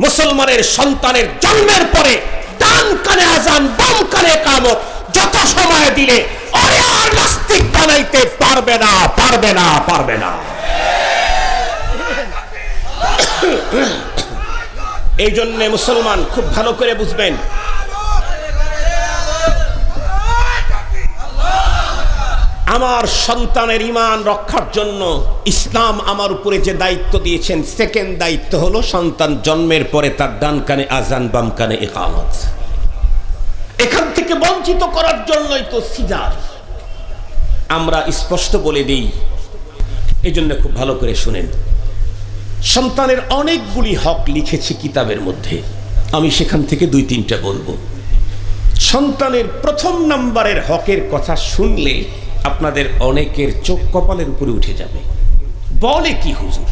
মুসলমানের সন্তানের জন্মের পরে ডান কানে আজান বাম কানে ইকামত যত সময় দিলে ওরে আর নাস্তিক বানাইতে পারবে না, পারবে না, পারবে না। এই জন্য মুসলমান খুব ভালো করে বুঝবেন, আমার সন্তানের ঈমান রক্ষার জন্য ইসলাম আমার উপরে যে দায়িত্ব দিয়েছেন, সেকেন্ড দায়িত্ব হলো সন্তান জন্মের পরে তার ডান কানে আজান বাম কানে ইকামত। এখান থেকে বঞ্চিত করার জন্যই তো সিজার। আমরা স্পষ্ট বলে দিই, এই জন্য খুব ভালো করে শুনেন। সন্তানের অনেকগুলি হক লিখেছি কিতাবের মধ্যে, আমি সেখান থেকে 2-3টা বলবো। সন্তানের প্রথম নাম্বারের হকের কথা শুনলে আপনাদের অনেকের চোখ কপালের উপরে উঠে যাবে। বলে কি হুজুর?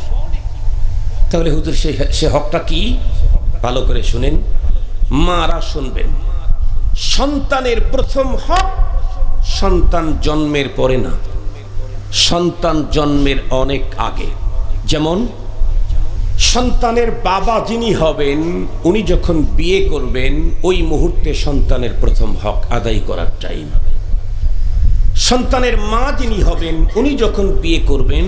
তাহলে হুজুর সে হকটা কি? ভালো করে শুনেন, মারা শুনবেন। সন্তানের প্রথম হক সন্তান জন্মের পরে না, সন্তান জন্মের অনেক আগে। যেমন সন্তানের বাবা যিনি হবেন, উনি যখন বিয়ে করবেন ওই মুহূর্তে সন্তানের প্রথম হক আদায় করার টাইম। সন্তানের মা যিনি হবেন, উনি যখন বিয়ে করবেন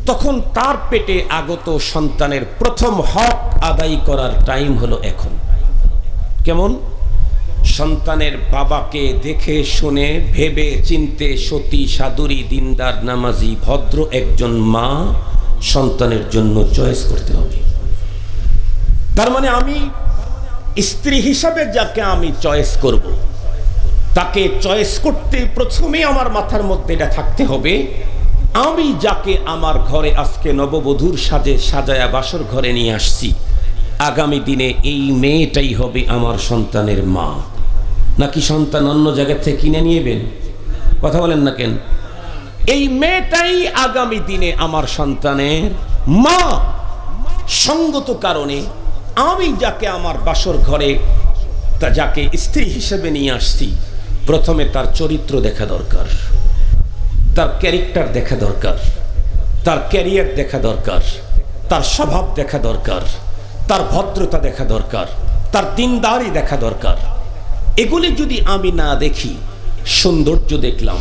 তখন তার পেটে আগত সন্তানের প্রথম হক আদায় করার টাইম হলো এখন। কেমন? সন্তানের বাবাকে দেখে শুনে ভেবে চিনতে সতী সাধুরী দিনদার নামাজি ভদ্র একজন মা সন্তানের জন্য চয়েস করতে হবে। তার মানে আমি স্ত্রী হিসাবে যাকে আমি চয়েস করব, তাকে চয়েস করতে প্রথমে আমার মাথার মধ্যে এটা থাকতে হবে, আমি যাকে আমার ঘরে আজকে নববধূর সাজে সাজায়া বাসর ঘরে নিয়ে আসছি, আগামী দিনে এই মেয়েটাই হবে আমার সন্তানের মা। নাকি সন্তান অন্য জায়গা থেকে কিনে নিয়েবেন? কথা বলেন না কেন? এই মেয়েটাই আগামী দিনে আমার সন্তানের মা। সঙ্গত কারণে আমি যাকে আমার বাসর ঘরে যাকে স্ত্রী হিসেবে নিয়ে আসছি, প্রথমে তার চরিত্র দেখা দরকার, তার ক্যারেক্টার দেখা দরকার, তার ক্যারিয়ার দেখা দরকার, তার স্বভাব দেখা দরকার, তার ভদ্রতা দেখা দরকার, তার দিনদারি দেখা দরকার। এগুলি যদি আমি না দেখি, সৌন্দর্য দেখলাম,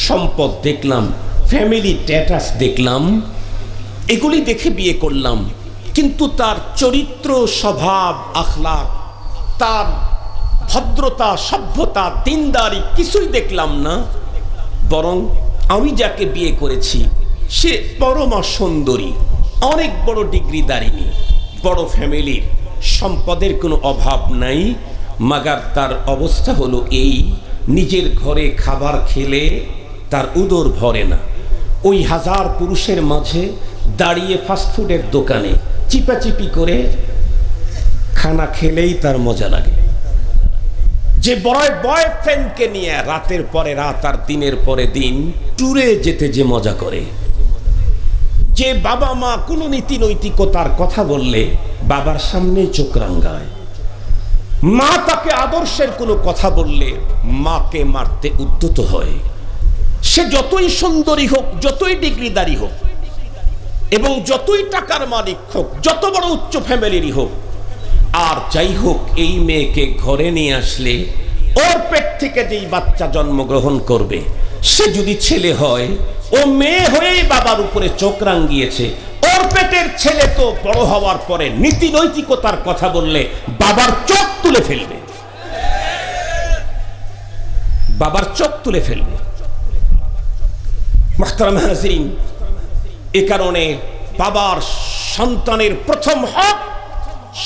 সম্পদ দেখলাম, ফ্যামিলি স্ট্যাটাস দেখলাম, এগুলি দেখে বিয়ে করলাম, কিন্তু তার চরিত্র স্বভাব আখলাক, তার ভদ্রতা সভ্যতা দিনদারি কিছুই দেখলাম না, বরং আমি যাকে বিয়ে করেছি সে পরমা সুন্দরী, অনেক বড় ডিগ্রিদারিনী, বড় ফ্যামিলির, সম্পদের কোনো অভাব নাই, মাগার তার অবস্থা হলো এই, নিজের ঘরে খাবার খেলে তার উদর ভরে না, ওই হাজার পুরুষের মাঝে দাঁড়িয়ে ফাস্টফুডের দোকানে চিপাচিপি করে খানা খেলেই তার মজা লাগে। যে বড় বয়ফ্রেন্ডকে নিয়ে রাতের পরে রাত আর দিনের পরে দিন ট্যুরে যেতে যে মজা করে, যে বাবা মা কোনো নীতি নৈতিকতার কথা বললে বাবার সামনে চোখ রাঙ্গায়, মা তাকে আদর্শের কোনো কথা বললে মাকে মারতে উদ্যত হয়, সে যতই সুন্দরী হোক, যতই ডিগ্রিদারি হোক এবং যতই টাকার মালিক হোক, যত বড় উচ্চ ফ্যামিলিরই হোক, আর যাই হোক, এই মেয়েকে ঘরে নিয়ে আসলে ওর পেট থেকে যেই বাচ্চা জন্মগ্রহণ করবে সে যদি ছেলে হয়, ও মেয়ে হয়েই বাবার উপরে চোখ রাঙ্গিয়েছে, ওর পেটের ছেলে তো বড় হওয়ার পরে নীতি নৈতিকতার কথা বললে বাবার চোখ তুলে ফেলবে, বাবার চোখ তুলে ফেলবে। মুহতারাম হাজিরিন, এ কারণে বাবার সন্তানের প্রথম হক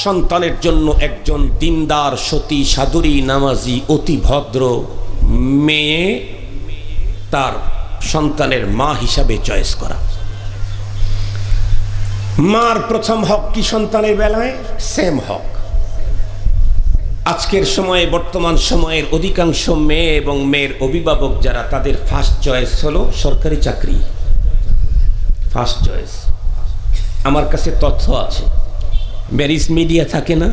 সন্তানের জন্য একজন দিনদার সতী সাধুরী নামাজি অতি ভদ্র মেয়ে তার সন্তানের মা হিসাবে চয়েস করা। মার প্রথম হক কি সন্তানের বেলায়? সেম হক। আজকের সময়ে, বর্তমান সময়ের অধিকাংশ মেয়ে এবং মেয়ের অভিভাবক যারা, তাদের ফার্স্ট চয়েস হলো সরকারি চাকরি, ফার্স্ট চয়েস। আমার কাছে তথ্য আছে, ম্যারিজ মিডিয়া থাকে না,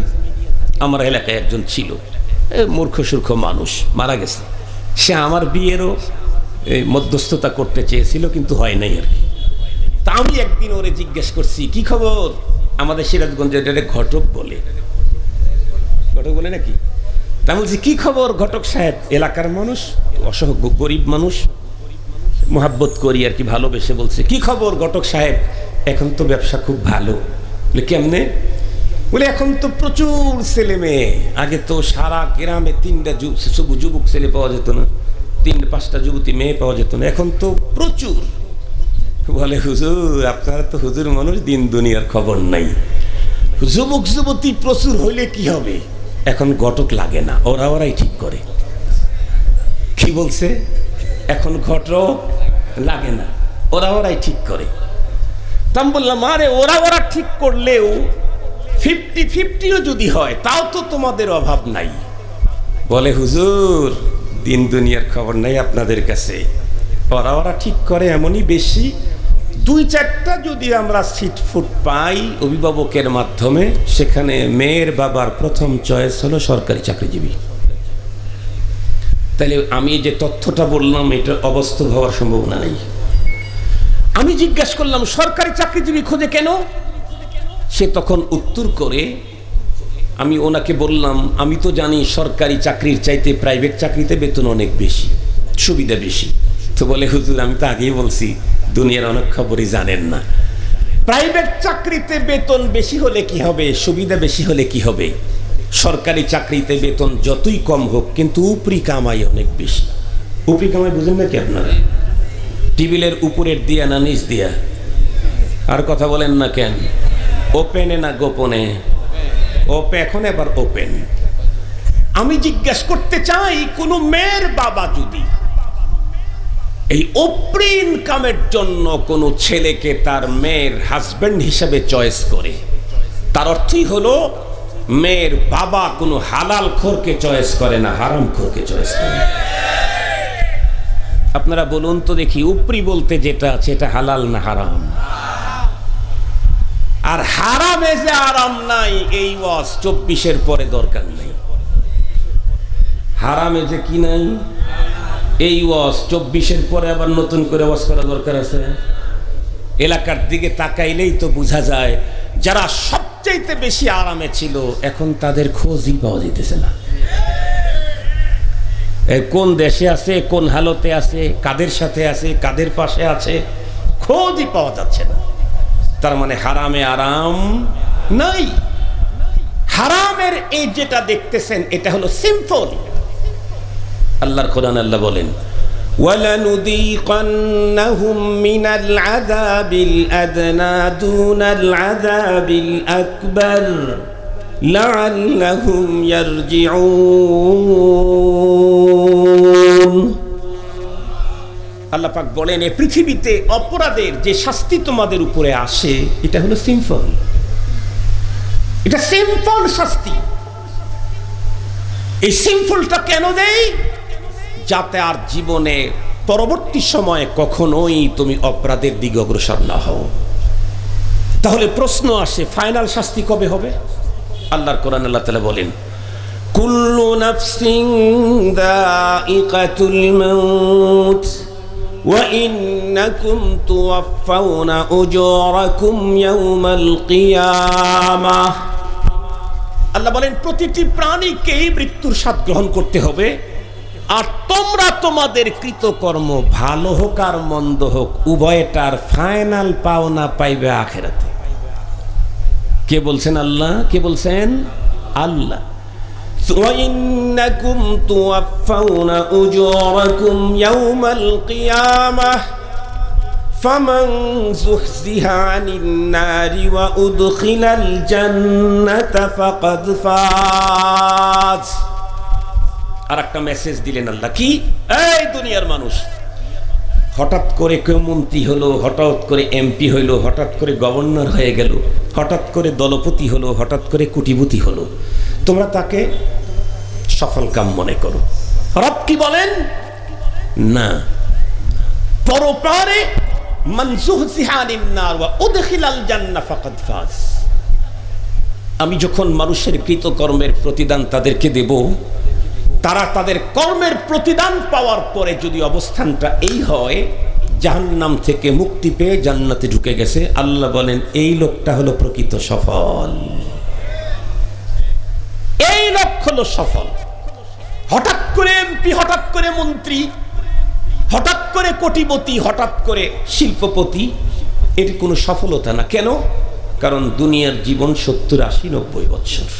আমার এলাকায় একজন ছিল, মূর্খ সূর্খ মানুষ, মারা গেছে। সে আমার বিয়েরও মধ্যস্থতা করতে চেয়েছিল, কিন্তু হয় নাই আর কি। তা আমি একদিন ওরে জিজ্ঞেস করছি, কি খবর? আমাদের সিরাজগঞ্জে এটা ঘটক বলে, ঘটক বলে নাকি? তা বলছি কি খবর ঘটক সাহেব? এলাকার মানুষ, অসহায় গরিব মানুষ, মোহাব্বত করি আর কি, ভালোবেসে বলছে কি খবর ঘটক সাহেব? এখন তো ব্যবসা খুব ভালো। বলে কেমনে? বলে এখন তো প্রচুর ছেলে মেয়ে, আগে তো সারা গ্রামে 3টা যুবক ছেলে পাওয়া যেত না, 3-5টা যুবতী মেয়ে পাওয়া যেত না, এখন তো প্রচুর। বলে হুজুর আপনারা তো হুজুর মানুষ, দিন দুনিয়ার খবর নাই, যুবক যুবতী প্রচুর হইলে কি হবে, এখন ঘটক লাগে না, ওরাই ঠিক করে। কি বলছে? এখন ঘটক লাগে না, ওরাই ঠিক করে। তা আমি বললাম আরে ওরা ঠিক করলেও 50-50ও যদি হয় তাও তো তোমাদের অভাব নাই। বলে হুজুর দিন দুনিয়ার খবর নাই আপনাদের কাছে, ওরা ঠিক করে এমনই বেশি, 2-4টা যদি আমরা সিট ফুট পাই অভিভাবকের মাধ্যমে, সেখানে মেয়ের বাবার প্রথম চয়েস হলো সরকারি চাকরিজীবী। তাহলে আমি যে তথ্যটা বললাম এটা অবাস্তব হওয়ার সম্ভাবনা নেই। আমি জিজ্ঞাসা করলাম সরকারি চাকরিজীবী খোঁজে কেন? সে তখন উত্তর করে, আমি ওনাকে বললাম আমি তো জানি সরকারি চাকরির চাইতে প্রাইভেট চাকরিতে বেতন অনেক বেশি, সুবিধা বেশি। তো বলে হুজুর আমি তো আগেই বলছি দুনিয়ার অনেক খবরই জানেন না, প্রাইভেট চাকরিতে বেতন বেশি হলে কি হবে, সুবিধা বেশি হলে কি হবে, সরকারি চাকরিতে বেতন যতই কম হোক কিন্তু উপরি কামাই অনেক বেশি। উপরি কামাই বুঝেন না কি আপনারা? টেবিলের উপরের দিয়া না নিচ দিয়া? আর কথা বলেন না কেন? ওপেনে না গোপনে? ওপে, এখন এবার ওপেন। আমি জিজ্ঞাসা করতে চাই কোন মেয়ের বাবা যদি এই উপরি ইনকামের জন্য কোন ছেলেকে তার মেয়ের হাজবেন্ড হিসেবে চয়েস করে, তার অর্থই হলো মেয়ের বাবা কোনো হালাল খোরকে চয়েস করে না, হারাম খোরকে চয়েস করে। আপনারা বলুন তো দেখি, উপরি বলতে যেটা আছে এটা হালাল না হারাম? আর হারামে যে আরাম নাই এই ওয়াজ 24-এর পরে দরকার নেই। হারামে যে কি নাই এই ওয়াজ 24-এর পরে আবার নতুন করে ওয়াজ করা দরকার আছে? এলাকার দিকে তাকাইলেই তো বোঝা যায় যারা সবচাইতে বেশি আরামে ছিল এখন তাদের খোঁজই পাওয়া যেতেছে না। কোন দেশে আছে, কোন হালতে আছে, কাদের সাথে আছে, কাদের পাশে আছে, খোঁজই পাওয়া যাচ্ছে না। তার মানে হারামে আরাম নাই। হারামের এই যেটা দেখতেছেন এটা হলো সিম্পল। আল্লাহর কোরআন আল্লাহ বলেন وَلَنُذِيقَنَّهُمْ مِنَ الْعَذَابِ الْأَدْنَى دُونَ الْعَذَابِ الْأَكْبَرِ لَعَلَّهُمْ يَرْجِعُونَ। আল্লাহ পাক বলেন এই পৃথিবীতে অপরাধের যে শাস্তি তোমাদের উপরে আসে এটা হলো সিম্পল, এটা সিম্পল শাস্তি। এই সিম্পলটা কেন দেই? যাতে আর জীবনে পরবর্তী সময়ে কখনোই তুমি অপরাধের দিকে অগ্রসর না হও। তাহলে প্রশ্ন আসে ফাইনাল শাস্তি কবে হবে? আল্লাহর কোরআন আল্লাহ তাআলা বলেন কুল্লু নাফসিন যায়িকাতুল মাউত ওয়া ইন্নাকুম তুওয়াফাউনা উজুরাকুম ইয়াওমাল কিয়ামাহ। আল্লাহ বলেন প্রতিটি প্রাণীকেই মৃত্যুর স্বাদ গ্রহণ করতে হবে, আর তোমরা তোমাদের কৃতকর্ম ভালো হোক আর মন্দ হোক উভয়টার ফাইনাল পাওনা পাইবে আখিরাতে। কে বলছেন? আল্লাহ। কে বলছেন? আল্লাহ। وَإِنَّكُمْ تُوَفَّوْنَ أُجُورَكُمْ يَوْمَ الْقِيَامَةِ فَمَنْ زُحْزِحَ عَنِ النَّارِ وَأُدْخِلَ الْجَنَّةَ فَقَدْ فَازَ। আর একটা মেসেজ দিলেন আল্লাহ, কি? এই দুনিয়ার মানুষ, হঠাৎ করে কেউ মন্ত্রী হলো, হঠাৎ করে এমপি হইলো, হঠাৎ করে গভর্নর হয়ে গেল, হঠাৎ করে দলপতি হলো, হঠাৎ করে কোটিপতি হলো, তোমরা তাকে সফল কাম মনে করো। রব কি বলেন? না, পরপারে মান যুহজিহা আনিন নার ওয়া উদখিলাল জান্নাহ ফাকাদ ফাজ। আমি যখন মানুষের কৃতকর্মের প্রতিদান তাদেরকে দেব, তারা তাদের কর্মের প্রতিদান পাওয়ার পরে যদি অবস্থানটা এই হয় জাহান্নাম থেকে মুক্তি পেয়ে জান্নাতে ঢুকে গেছে। আল্লাহ বলেন এই লোকটা হলো প্রকৃত সফল, এই লোক হলো সফল। হঠাৎ করে এমপি, হঠাৎ করে মন্ত্রী, হঠাৎ করে কোটিপতি, হঠাৎ করে শিল্পপতি, এর কোনো সফলতা না। কেন? কারণ দুনিয়ার জীবন 70, 80, 90 বৎসর।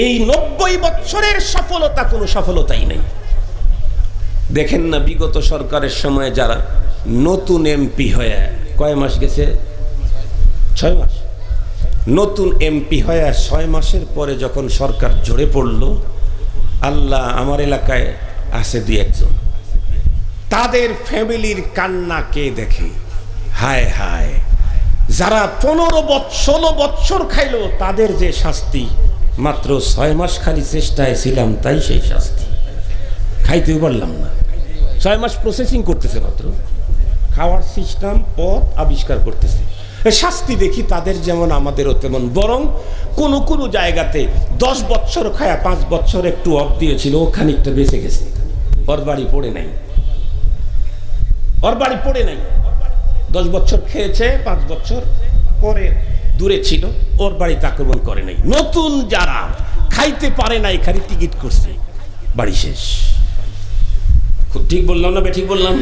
এই 90 বৎসরের সফলতা কোনো সফলতাই নেই। দেখেন না বিগত সরকারের সময় যারা নতুন এমপি হয়ে কয় মাস গেছে, 6 মাস, নতুন এমপি হয়ে 6 মাসের পরে যখন সরকার ঝরে পড়ল, আল্লাহ, আমার এলাকায় আছে 2-1 জন, তাদের ফ্যামিলির কান্না কে দেখে? হায় হায়, যারা 15 বৎসর খাইলো তাদের যে শাস্তি, মাত্র 6 মাস খালি চেষ্টায় ছিলাম তাই সেই শাস্তি, খাইতেও পারলাম না। 6 মাস প্রসেসিং করতেছে, মাত্র খাওয়ার সিস্টেম পথ আবিষ্কার করতেছে। শাস্তি দেখি তাদের যেমন আমাদেরও তেমন, বরং কোনো কোনো জায়গাতে 10 বৎসর খায়া 5 বৎসর একটু অফ দিয়েছিল, ও খানিকটা বেঁচে গেছে, ওর বাড়ি পড়ে নাই, ওর বাড়ি পড়ে নাই। 10 বৎসর খেয়েছে, 5 বৎসর পরে দূরে ছিল, ওর বাড়িতে আক্রমণ করে নাই। নতুন যারা খাইতে পারে নাই, খালি টিকিট করছে, বাড়ি শেষ। খুব ঠিক বললাম না? ঠিক বললাম?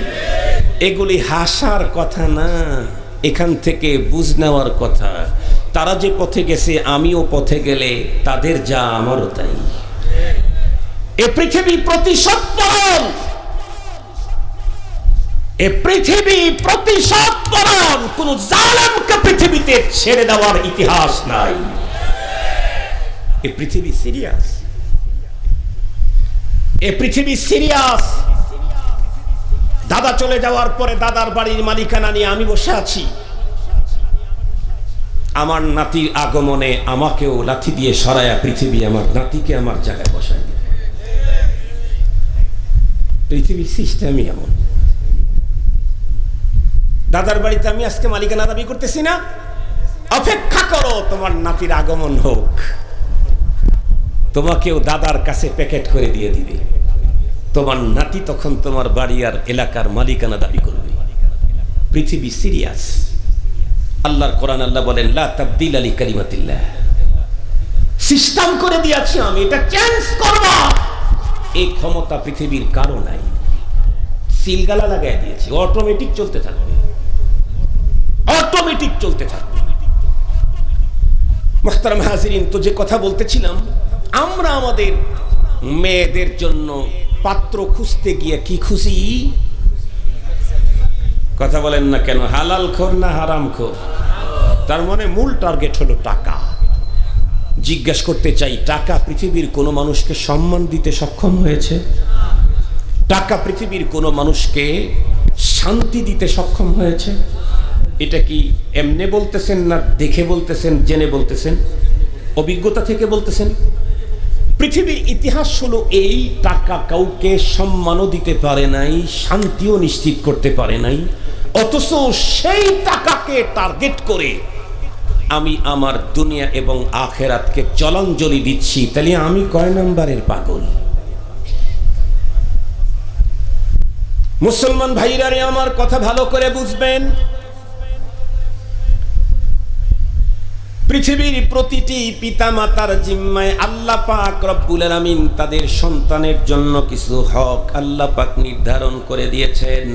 এগুলি হাসার কথা না, এখান থেকে বুঝ নেওয়ার কথা। তারা যে পথে গেছে, আমিও পথে গেলে তাদের যা আমারও তাই। এ পৃথিবী প্রতিশোধপরায়ণ, এ পৃথিবী প্রতিশোধপরায়ণ, কোন জালেমকে পৃথিবীতে ছেড়ে দেওয়ার ইতিহাস নাই। এ পৃথিবী সিরিয়াস, এ পৃথিবী সিরিয়াস। দাদা চলে যাওয়ার পরে দাদার বাড়ির মালিকানা নিয়ে আমি বসে আছি, আমার নাতির আগমনে আমাকেও লাঠি দিয়ে সরায়া পৃথিবী আমার নাতিকে আমার জায়গায় বসায় দিবে। পৃথিবীর সিস্টেমই এমন। দাদার বাড়িতে আমি আজকে মালিকানা দাবি করতেছি না, অপেক্ষা করো তোমার নাতির আগমন হোক, তোমাকেও দাদার কাছে প্যাকেট করে দিয়ে দিবে। তোমার নাতি তখন তোমার বাড়ি আর এলাকার মালিকানা দাবি করবে। পৃথিবী সিরিয়াস। আল্লাহর কোরআন, আল্লাহ বলেন লা তাবদিলা লিকালিমাতিল্লাহ, সিস্টেম করে দিয়েছি আমি, এটা চেঞ্জ করব, এই ক্ষমতা পৃথিবীর কারো নাই। সিলগালা লাগাই দিয়েছি, অটোমেটিক চলতে থাকবে, অটোমেটিক চলতে থাকবে। মুহতারাম হাজিরিন, তো যে কথা বলতেছিলাম, আমরা আমাদের মেয়েদের জন্য পাত্র খুঁজতে গিয়ে কি খুশি? কথা বলেন না কেন? হালাল খোর না হারাম খোর? তার মানে মূল টার্গেট হলো টাকা। জিজ্ঞেস করতে চাই, টাকা পৃথিবীর কোনো মানুষকে সম্মান দিতে সক্ষম হয়েছে? টাকা পৃথিবীর কোনো মানুষকে শান্তি দিতে সক্ষম হয়েছে? এটা কি এমনি বলতেছেন না দেখে বলতেছেন, জেনে বলতেছেন, অভিজ্ঞতা থেকে বলতেছেন? পৃথিবীর ইতিহাস হলো এই, টাকা কাউকে সম্মানও দিতে পারে নাই, শান্তিও নিশ্চিত করতে পারে নাই, অথচ সেই টাকাকে টার্গেট করে আমি আমার দুনিয়া এবং আখেরাতকে জলাঞ্জলি দিচ্ছি। তাহলে আমি কয় নম্বরের পাগল? মুসলমান ভাইরা রে, আমার কথা ভালো করে বুঝবেন। পৃথিবীর প্রতিটি পিতা মাতার জিম্মায় আল্লাহ পাক রব্বুল আলামিন তাদের সন্তানের জন্য কিছু হক আল্লাহ পাক নির্ধারণ করে দিয়েছেন।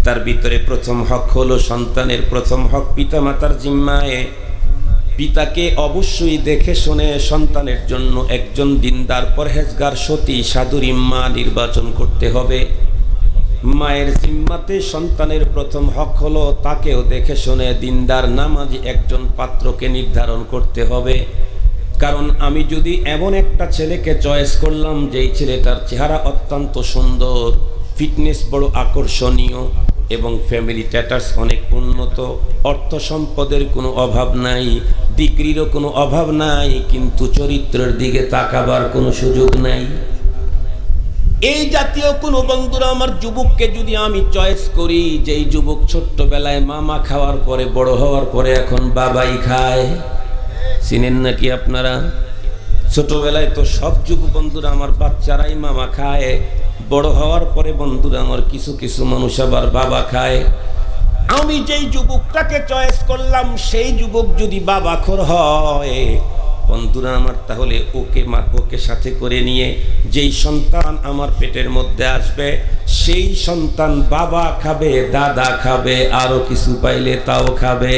তার ভিতরে প্রথম হক হলো সন্তানের প্রথম হক পিতা মাতার জিম্মায়। পিতাকে অবশ্যই দেখে শুনে সন্তানের জন্য একজন দিনদার পরহেজগার সতী সাধুরী মা নির্বাচন করতে হবে। মায়ের জিম্মাতে সন্তানের প্রথম হক হলো তাকেও দেখে শুনে দিনদার নামাজি একজন পাত্রকে নির্ধারণ করতে হবে। কারণ আমি যদি এমন একটা ছেলেকে চয়েস করলাম যেই ছেলেটার চেহারা অত্যন্ত সুন্দর, ফিটনেস বড় আকর্ষণীয় এবং ফ্যামিলি স্ট্যাটাস অনেক উন্নত, অর্থ সম্পদের কোনো অভাব নাই, ডিগ্রিরও কোনো অভাব নাই, কিন্তু চরিত্রের দিকে তাকাবার কোনো সুযোগ নাই, এই জাতীয় কোনো বন্ধুরা আমার যুবককে যদি আমি চয়েস করি, যেই যুবক ছোট্টবেলায় মামা খাওয়ার পরে বড় হওয়ার পরে এখন বাবাই খায়, চিনেন নাকি আপনারা? ছোটবেলায় তো সব যুবক বন্ধুরা আমার বাচ্চারাই মামা খায়, বড় হওয়ার পরে বন্ধুরা আমার কিছু কিছু মানুষ আবার বাবা খায়। আমি যেই যুবকটাকে চয়েস করলাম সেই যুবক যদি বাবাখোর হয় বন্ধুরা আমার, তাহলে ওকে সাথে করে নিয়ে যেই সন্তান আমার পেটের মধ্যে আসবে সেই সন্তান বাবা খাবে, দাদা খাবে, আরো কিছু পাইলে তাও খাবে।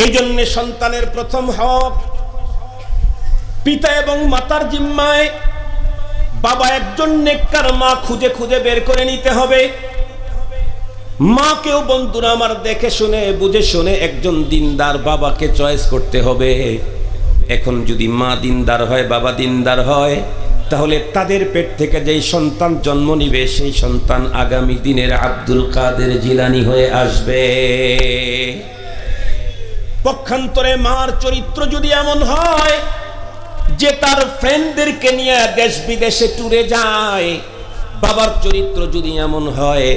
এই জন্য সন্তানের প্রথম হক পিতা এবং মাতার জিম্মায়। বাবা একজন নেককার মা খুঁজে খুঁজে বের করে নিতে হবে। মাকেও বন্ধুরা আমার দেখে শুনে বুঝে শুনে একজন দিনদার বাবাকে চয়েস করতে হবে। এখন যদি মা দিনদার হয়, বাবা দিনদার হয়, তাহলে তাদের পেট থেকে যেই সন্তান জন্ম নিবে সেই সন্তান আগামী দিনের আব্দুল কাদের জিলানী হয়ে আসবে। পক্ষান্তরে মার চরিত্র যদি এমন হয় যে তার ফ্রেন্ডদেরকে নিয়ে দেশ বিদেশে ট্যুরে যায়, বাবার চরিত্র যদি এমন হয়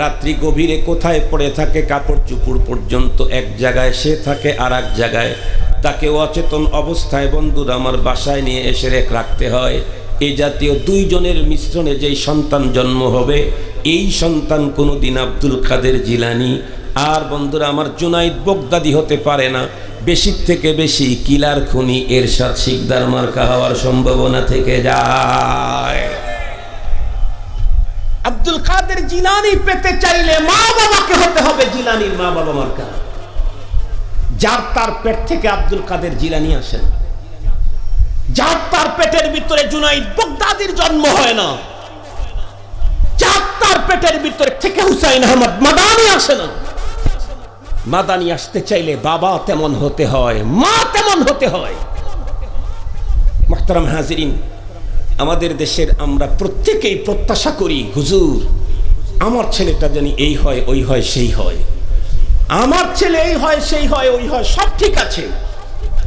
রাত্রি গভীরে কোথায় পড়ে থাকে কাপড় চুপড় পর্যন্ত এক জায়গায়, সে থাকে আর এক জায়গায়, তাকে অচেতন অবস্থায় বন্ধুরা আমার বাসায় নিয়ে এসে রাখতে হয়। এই জাতীয় দুইজনের মিশ্রণে যেই সন্তান জন্ম হবে এই সন্তান কোনোদিন আব্দুল কাদের জিলানী আর বন্ধুরা আমার জুনাইদ বগদাদি হতে পারে না। বেশির থেকে বেশি কিলার খুনি এরশাদ শিকদার মার্কা হওয়ার সম্ভাবনা থেকে যায়। আব্দুল কাদের জিলানী পেতে চাইলে মা বাবাকে হতে হবে জিলানীর মা বাবা মার্কা। যার তার পেট থেকে আব্দুল কাদের জিলানী আসেন, যার তার পেটের ভিতরে জুনাইদ বগদাদির জন্ম হয় না, যার তার পেটের ভিতরে থেকে হুসাইন আহমদ মাদানি আসে না। মাদানি আসতে চাইলে বাবা তেমন হতে হয়, মা তেমন হতে হয়। মুহতারাম হাজিরিন, আমাদের দেশের আমরা প্রত্যেকেই প্রত্যাশা করি হুজুর আমার ছেলেটা জানি এই হয় ওই হয় সেই হয়, আমার ছেলে এই হয় সেই হয় ওই হয়, সব ঠিক আছে,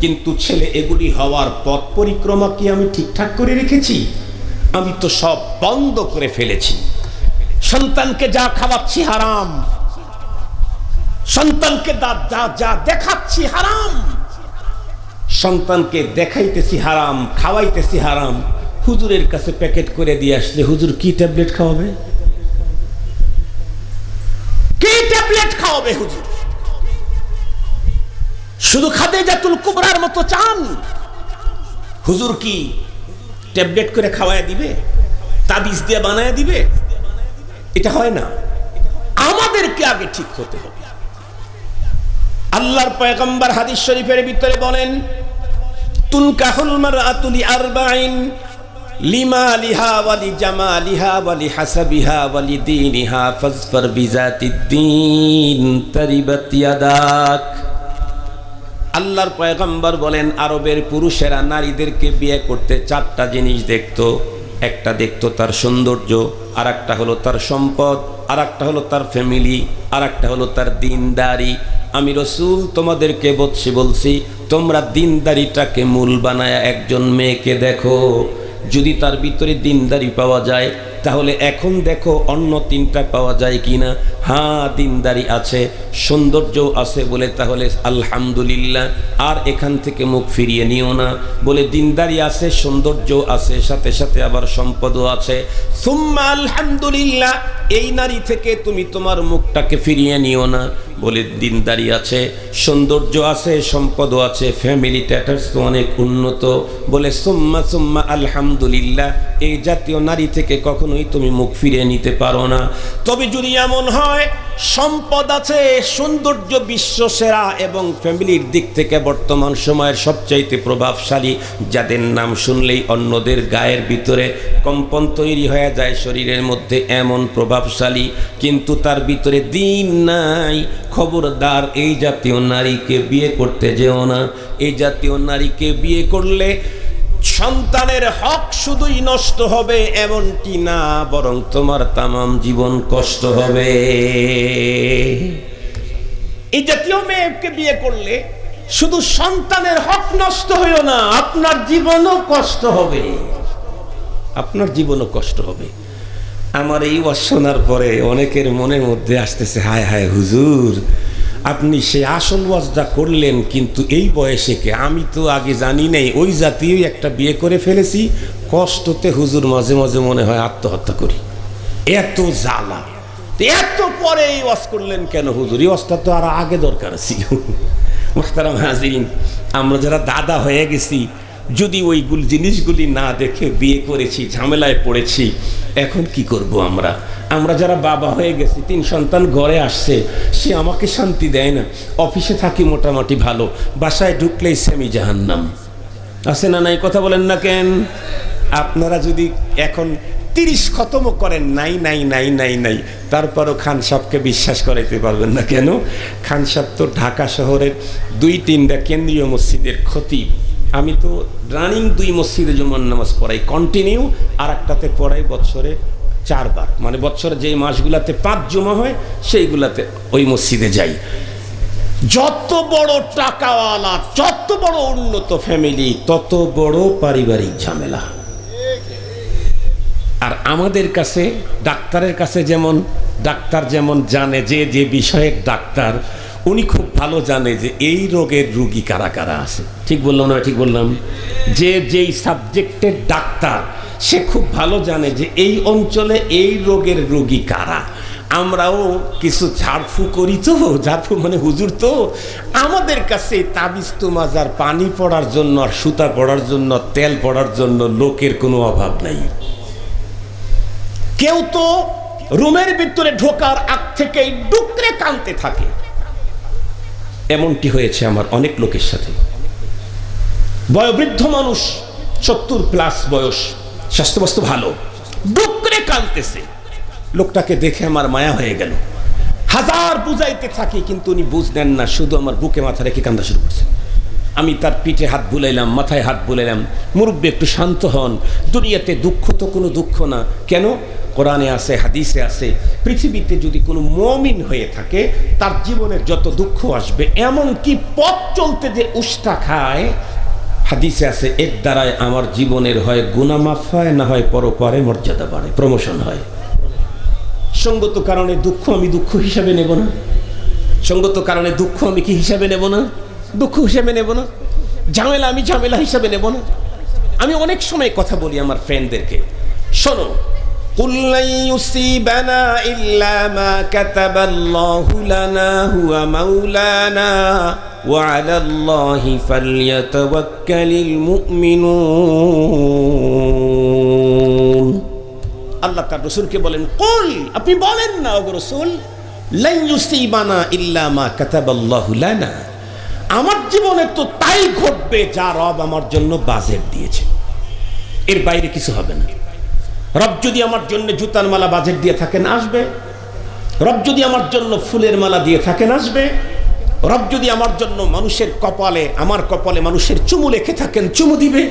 কিন্তু ছেলে এগুলি হওয়ার পথ পরিক্রমা কি আমি ঠিকঠাক করে রেখেছি? আমি তো সব বন্ধ করে ফেলেছি। সন্তানকে যা খাওয়াচ্ছি হারাম, সন্তানকে যা দেখাচ্ছি হারাম, সন্তানকে দেখাইতেছি হারাম, খাওয়াইতেছি হারাম। হুজুরের কাছে প্যাকেট করে দিয়ে আসলে হুজুর কি ট্যাবলেট খাওয়াবে? কি ট্যাবলেট খাওয়াবে হুজুর? শুধু খাদিজাতুল কুবরার মতো চান? হুজুর কি ট্যাবলেট করে খাওয়ায় দিবে, তাবিজ দিয়ে বানায় দিবে? এটা হয় না। আমাদেরকে আগে ঠিক হতে হবে। আল্লাহর পয়গম্বর হাদিস শরীফের ভিতরে বলেন তুনকাহুল মারআতু লিআরবাইন লিমালিহা ওয়া লিজামালিহা ওয়া লিহাসাবিহা ওয়া লিদীনিহা ফাজফার বিযাতিদ্দীন তারিবাত ইয়াদাক। আল্লাহর পয়গম্বর বলেন আরবের পুরুষেরা নারীদেরকে বিয়ে করতে চারটা জিনিস দেখতো। একটা দেখতো তার সৌন্দর্য, আর একটা হলো তার সম্পদ, আর একটা হলো তার ফ্যামিলি, আর একটা হলো তার দিনদারি। আমি রসুল তোমাদেরকে বলছি তোমরা দিনদারিটাকে মূল বানায়া একজন মেয়েকে দেখো। যদি তার ভিতরে দিনদারি পাওয়া যায় তাহলে এখন দেখো অন্য তিনটা পাওয়া যায় কিনা। হ্যাঁ দিনদারি আছে, সৌন্দর্য আছে বলে তাহলে আলহামদুলিল্লাহ, আর এখান থেকে মুখ ফিরিয়ে নিও না। বলে দিনদারি আছে, সৌন্দর্য আছে, সাথে সাথে আবার সম্পদও আছে, সুম্মা আলহামদুলিল্লাহ, এই নারী থেকে তুমি তোমার মুখটাকে ফিরিয়ে নিও না। বলে দিনদারি আছে, সৌন্দর্য আছে, সম্পদও আছে, ফ্যামিলি স্ট্যাটাস তো অনেক উন্নত। বলে সুম্মা সুম্মা আলহামদুলিল্লাহ, এই জাতীয় নারী থেকে কখনোই তুমি মুখ ফিরিয়ে নিতে পারো না। তবে যদি এমন হয় সম্পদ আছে, সৌন্দর্য বিশ্বসেরা এবং ফ্যামিলির দিক থেকে বর্তমান সময়ের সবচাইতে প্রভাবশালী, যাদের নাম শুনলেই অন্যদের গায়ের ভিতরে কম্পন তৈরি হয়ে যায় শরীরের মধ্যে, এমন প্রভাবশালী, কিন্তু তার ভিতরে দিন নাই, খবরদার এই জাতীয় নারীকে বিয়ে করতে যেও না। এই জাতীয় নারীকে বিয়ে করলে সন্তানের হক শুধুই নষ্ট হবে এমনটি না, বরং তোমার তামাম জীবন কষ্ট হবে। এই জাতীয় মেয়েকে বিয়ে করলে শুধু সন্তানের হক নষ্ট হইও না, আপনার জীবনও কষ্ট হবে, আপনার জীবনও কষ্ট হবে। আমার এই ওয়াজ শোনার পরে অনেকের মনের মধ্যে আসতেছে হায় হায় হুজুর আপনি সে আসল ওয়াজটা করলেন, কিন্তু এই বয়সে কে, আমি তো আগে জানি নাই, ওই জাতীয় একটা বিয়ে করে ফেলেছি, কষ্টতে হুজুর মাঝে মাঝে মনে হয় আত্মহত্যা করি, এত জ্বালা। এত পরে এই ওয়াজ করলেন কেন হুজুর? এই ওয়াজটা তো আর আগে দরকার ছিল। মুহতারাম হাজিরিন, আমরা যারা দাদা হয়ে গেছি, যদি ওইগুলি জিনিসগুলি না দেখে বিয়ে করেছি, ঝামেলায় পড়েছি, এখন কি করব আমরা? আমরা যারা বাবা হয়ে গেছি, 3 সন্তান ঘরে আসছে, সে আমাকে শান্তি দেয় না। অফিসে থাকি মোটামুটি ভালো, বাসায় ঢুকলেই সেমি জাহান্নাম। আছে না নাই? কথা বলেন না কেন? আপনারা যদি এখন 30 খতমও করেন নাই নাই নাই নাই নাই, তারপরও খান সাহেবকে বিশ্বাস করাইতে পারবেন না। কেন? খান সাহেব তো ঢাকা শহরের 2-3টা কেন্দ্রীয় মসজিদের খতিব। আমি তো রানিং 2 মসজিদে জুমার নামাজ পড়াই কন্টিনিউ, আর একটাতে পড়াই বছরে 4 বার। মানে বছরে যেই মাসগুলাতে 5 জুমা হয় সেইগুলাতে ওই মসজিদে যাই। যত বড় টাকাওয়ালা, যত বড় উন্নত ফ্যামিলি, তত বড় পারিবারিক ঝামেলা। আর আমাদের কাছে ডাক্তারের কাছে যেমন ডাক্তার যেমন জানে যে যে বিষয়ের ডাক্তার, উনি খুব ভালো জানে যে এই রোগের রুগী কারা কারা আছে। ঠিক বললাম না? ঠিক বললাম? যে যেই সাবজেক্টের ডাক্তার, সে খুব ভালো জানে যে এই অঞ্চলে এই রোগের রুগী কারা। আমরাও কিছু ঝাড়ফু করি, তো ঝাড়ফু মানে হুজুর, তো আমাদের কাছে তাবিজ তুমাজার পানি পড়ার জন্য আর সুতা পড়ার জন্য তেল পড়ার জন্য লোকের কোনো অভাব নাই। কেউ তো রুমের ভিতরে ঢোকার আগ থেকেই ডুকরে কাঁদতে থাকে। এমনটি হয়েছে আমার অনেক লোকের সাথে। বয়োবৃদ্ধ মানুষ, 70+ বয়স, স্বাস্থ্যবস্তু ভালো, ডুকরে কাঁদতেছে। লোকটাকে দেখে আমার মায়া হয়ে গেল। হাজার বুঝাইতে থাকি, কিন্তু উনি বুঝলেন না, শুধু আমার বুকে মাথা রেখে কান্দা শুরু করছে। আমি তার পিঠে হাত বুলাইলাম, মাথায় হাত বুলাইলাম, মুরব্বী একটু শান্ত হন, দুনিয়াতে দুঃখ তো কোনো দুঃখ না। কেন? কোরআনে আছে, হাদিসে আছে, পৃথিবীতে যদি কোনো মুমিন হয়ে থাকে, তার জীবনের যত দুঃখ আসবে, এমন কি পথ চলতে যে উষ্টা খায়, হাদিসে আছে, এর দ্বারায় আমার জীবনের হয় গুনাহ মাফ হয়, না হয় পরপারে মর্যাদা বাড়ে, প্রমোশন হয়। সঙ্গত কারণে দুঃখ আমি দুঃখ হিসাবে নেব না। সঙ্গত কারণে দুঃখ আমি কি হিসাবে নেব না? দুঃখ হিসাবে নেব না। ঝামেলা আমি ঝামেলা হিসাবে নেব না। আমি অনেক সময় কথা বলি আমার ফ্রেন্ডদেরকে, শোনো, কুল লা ইউসিবানা ইল্লা মা কাতাবাল্লাহু লানা হুয়া মাওলানা ওয়া আলাল্লাহি ফালইয়াতাওয়াক্কালিল মুমিনুন। আল্লাহ তার রাসূলকে বলেন, কুল, আপনি বলেন না ওগো রাসূল, লা ইউসিবানা ইল্লা মা কাতাবাল্লাহু লানা, আমার জীবনে তো তাই ঘটবে যা রব আমার জন্য বাজেট দিয়েছে, এর বাইরে কিছু হবে না। রব যদি আমার জন্য জুতার মালা বাজেট দিয়ে থাকেন, আসবে। রব যদি আমার জন্য ফুলের মালা দিয়ে থাকেন, আসবে। রব যদি আমার জন্য মানুষের কপালে, আমার কপালে মানুষের চুমু লিখে থাকেন, চুমু দিবে।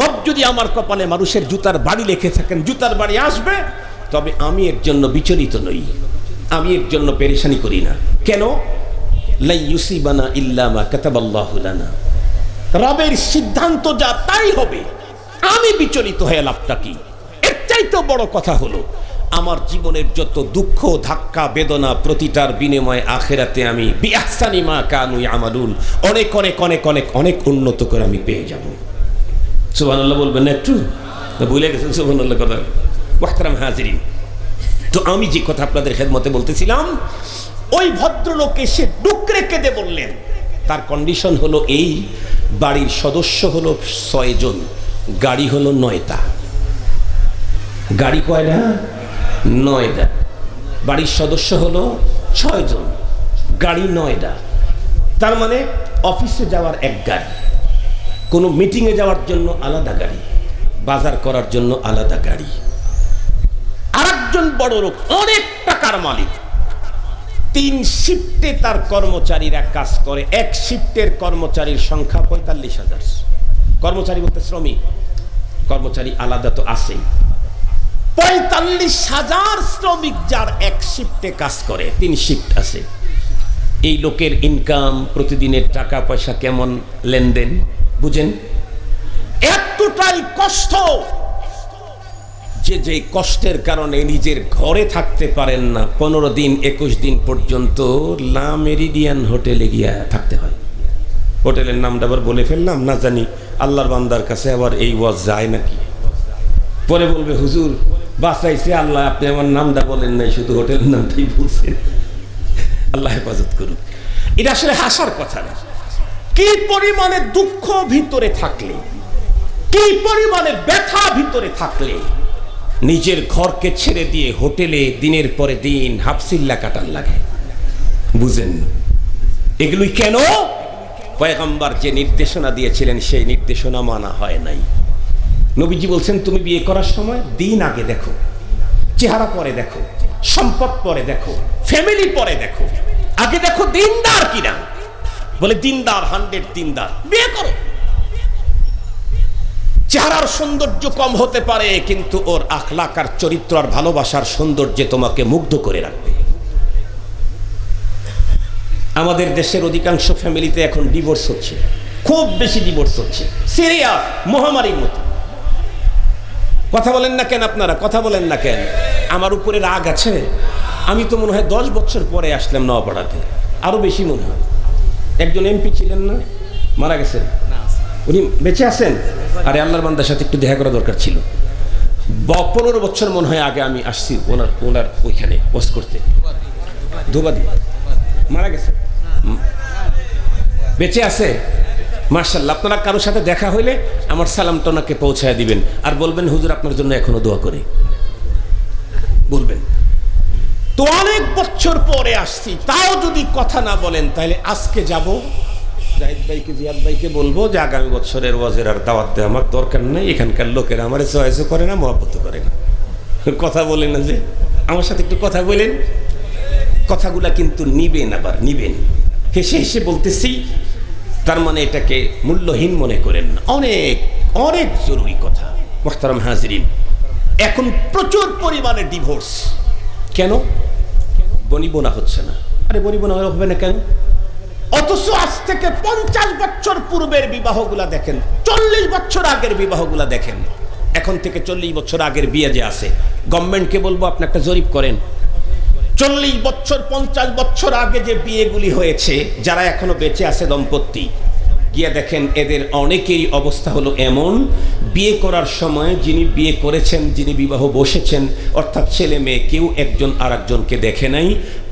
রব যদি আমার কপালে মানুষের জুতার বাড়ি লিখে থাকেন, জুতার বাড়ি আসবে। তবে আমি এর জন্য বিচলিত নই, আমি এর জন্য পেরেশানি করি না। কেন? লা ইউসিবানা ইল্লা মা কাতাবাল্লাহু লানা, রবের সিদ্ধান্ত যা তাই হবে, আমি বিচলিত হয়ে লাভটা কি? এর চাইতে বড় কথা হলো, আমার জীবনের যত দুঃখ, ধাক্কা, বেদনা, প্রতিটার বিনিময়ে আখিরাতে আমি বিআহসানি মা কানু ইয়ামালুন, অনেক অনেক অনেক অনেক অনেক উন্নত করে আমি পেয়ে যাব। সুবহানাল্লাহ বলবেন না একটু? ভুলে গেছেন সুবহানাল্লাহ কথা? মুহতারাম হাজিরিন, তো আমি যে কথা আপনাদের খেদমতে বলতেছিলাম, ওই ভদ্রলোক এসে ডুকরে কেঁদে বললেন, তার কন্ডিশন হলো এই, বাড়ির সদস্য হলো 6 জন, গাড়ি হলো 9টা। গাড়ি কয়টা? 9টা। বাড়ির সদস্য হলো 6 জন, গাড়ি 9টা। তার মানে অফিসে যাওয়ার এক গাড়ি, কোনো মিটিংয়ে যাওয়ার জন্য আলাদা গাড়ি, বাজার করার জন্য আলাদা গাড়ি। আরেকজন বড় লোক, অনেক টাকার মালিক, 3 শিফটে তার কর্মচারীরা কাজ করে। এক শিফটের কর্মচারীর সংখ্যা 45,000। কর্মচারী বলতে শ্রমিক, কর্মচারী আলাদা তো আছেই। 45,000 শ্রমিক যার এক শিফটে কাজ করে, 3 শিফট আছে। এই লোকের ইনকাম, প্রতিদিনের টাকা পয়সা কেমন লেনদেন বুঝেন? এতটাই কষ্ট যে কষ্টের কারণে নিজের ঘরে থাকতে পারেন না, 15 দিন 21 দিন পর্যন্ত লা মেরিডিয়ান হোটেলে গিয়া থাকতে হয়। হোটেলের নামটা আবার বলে ফেললাম, না জানি আল্লাহর বান্দার কাছে আবার এই ওয়াজ যায় নাকি। পরে বলবে হুজুর বাঁচাইছে আল্লাহ, আপনি আমার নামটা বলেন নাই, শুধু হোটেলের নামটাই বলছেন। আল্লাহ হেফাজত করুক। এটা আসলে হাসার কথা না। কি পরিমাণে দুঃখ ভিতরে থাকলে, কি পরিমাণে ব্যথা ভিতরে থাকলে নিজের ঘরকে ছেড়ে দিয়ে হোটেলে দিনের পরে দিন হাফসিল্লা কাটার লাগে, বুঝেন? এগুলোই কেন? পয়গম্বর যে নির্দেশনা দিয়েছিলেন সেই নির্দেশনা মানা হয় নাই। নবীজি বলছেন তুমি বিয়ে করার সময় দিন আগে দেখো, চেহারা পরে দেখো, সম্পদ পরে দেখো, ফ্যামিলি পরে দেখো, আগে দেখো দিনদার কিনা। বলে দিনদার, 100 দিনদার, বিয়ে করো। চেহারার সৌন্দর্য কম হতে পারে, কিন্তু ওর আখলাক আর চরিত্র আর ভালোবাসার সৌন্দর্যে তোমাকে মুগ্ধ করে রাখবে। আমাদের দেশের অধিকাংশ ফ্যামিলিতে এখন ডিভোর্স হচ্ছে, খুব বেশি ডিভোর্স হচ্ছে, সিরিয়াস মহামারীর মতো। কথা বলেন না কেন আপনারা? কথা বলেন না কেন? আমার উপরে রাগ আছে? আমি তো মনে হয় 10 বছর পরে আসলাম নওয়াপাড়াতে, আরো বেশি মনে হয়। একজন এমপি ছিলেন না, মারা গেছেন, উনি বেঁচে আছেন? আরে আল্লাহর বান্দার সাথে একটু দেখা করা দরকার ছিল। 15 বছর মনে হয় আগে আমি আসছি ওনার ওইখানে পোস্ট করতে, ধোবাদি। মারা গেছে, বেঁচে আছে? মাশাআল্লাহ। আপনারা কারোর সাথে দেখা হইলে আমার সালামটা ওনাকে পৌঁছায় দিবেন, আর বলবেন হুজুর আপনার জন্য এখনো দোয়া করে বলবেন। তো অনেক বছর পরে আসছি, তাও যদি কথা না বলেন তাহলে আজকে যাব জাহিদ ভাইকে, জিয়াদ ভাইকে বলবো যে আগামী বছরের ওয়াজের আর দাওয়াত দেওয়া আমার দরকার নেই, এখানকার লোকেরা আমার চয়েসও করে না, মহব্বত করে না। কথা বলেন না যে আমার সাথে একটু কথা বলেন। কথাগুলা কিন্তু নিবেন, আবার নিবেন। হেসে হেসে বলতেছি, তার মানে এটাকে মূল্যহীন মনে করেন না। অনেক অনেক জরুরি কথা। মুহতারাম হাজিরিন, এখন প্রচুর পরিমাণে ডিভোর্স। কেন? বনিবনা হচ্ছে না। আরে বনিবনা হবে না কেন? অথচ আজ থেকে 50 বছর পূর্বের বিবাহগুলা দেখেন, 40 বছর আগের বিবাহগুলা দেখেন। এখন থেকে 40 বছর আগের বিয়ে যে আছে, গভর্নমেন্টকে বলবো আপনি একটা জরিপ করেন। 40 বছর 50 বছর আগে যে বিয়েগুলি হয়েছে, যারা এখনো বেঁচে আছে দম্পতি, গিয়ে দেখেন এদের অনেকেরই অবস্থা হলো এমন, বিয়ে করার সময় যিনি বিয়ে করেছেন, যিনি বিবাহ বসেছেন, অর্থাৎ ছেলে মেয়ে কেউ একজন আর একজনকে দেখে নাই।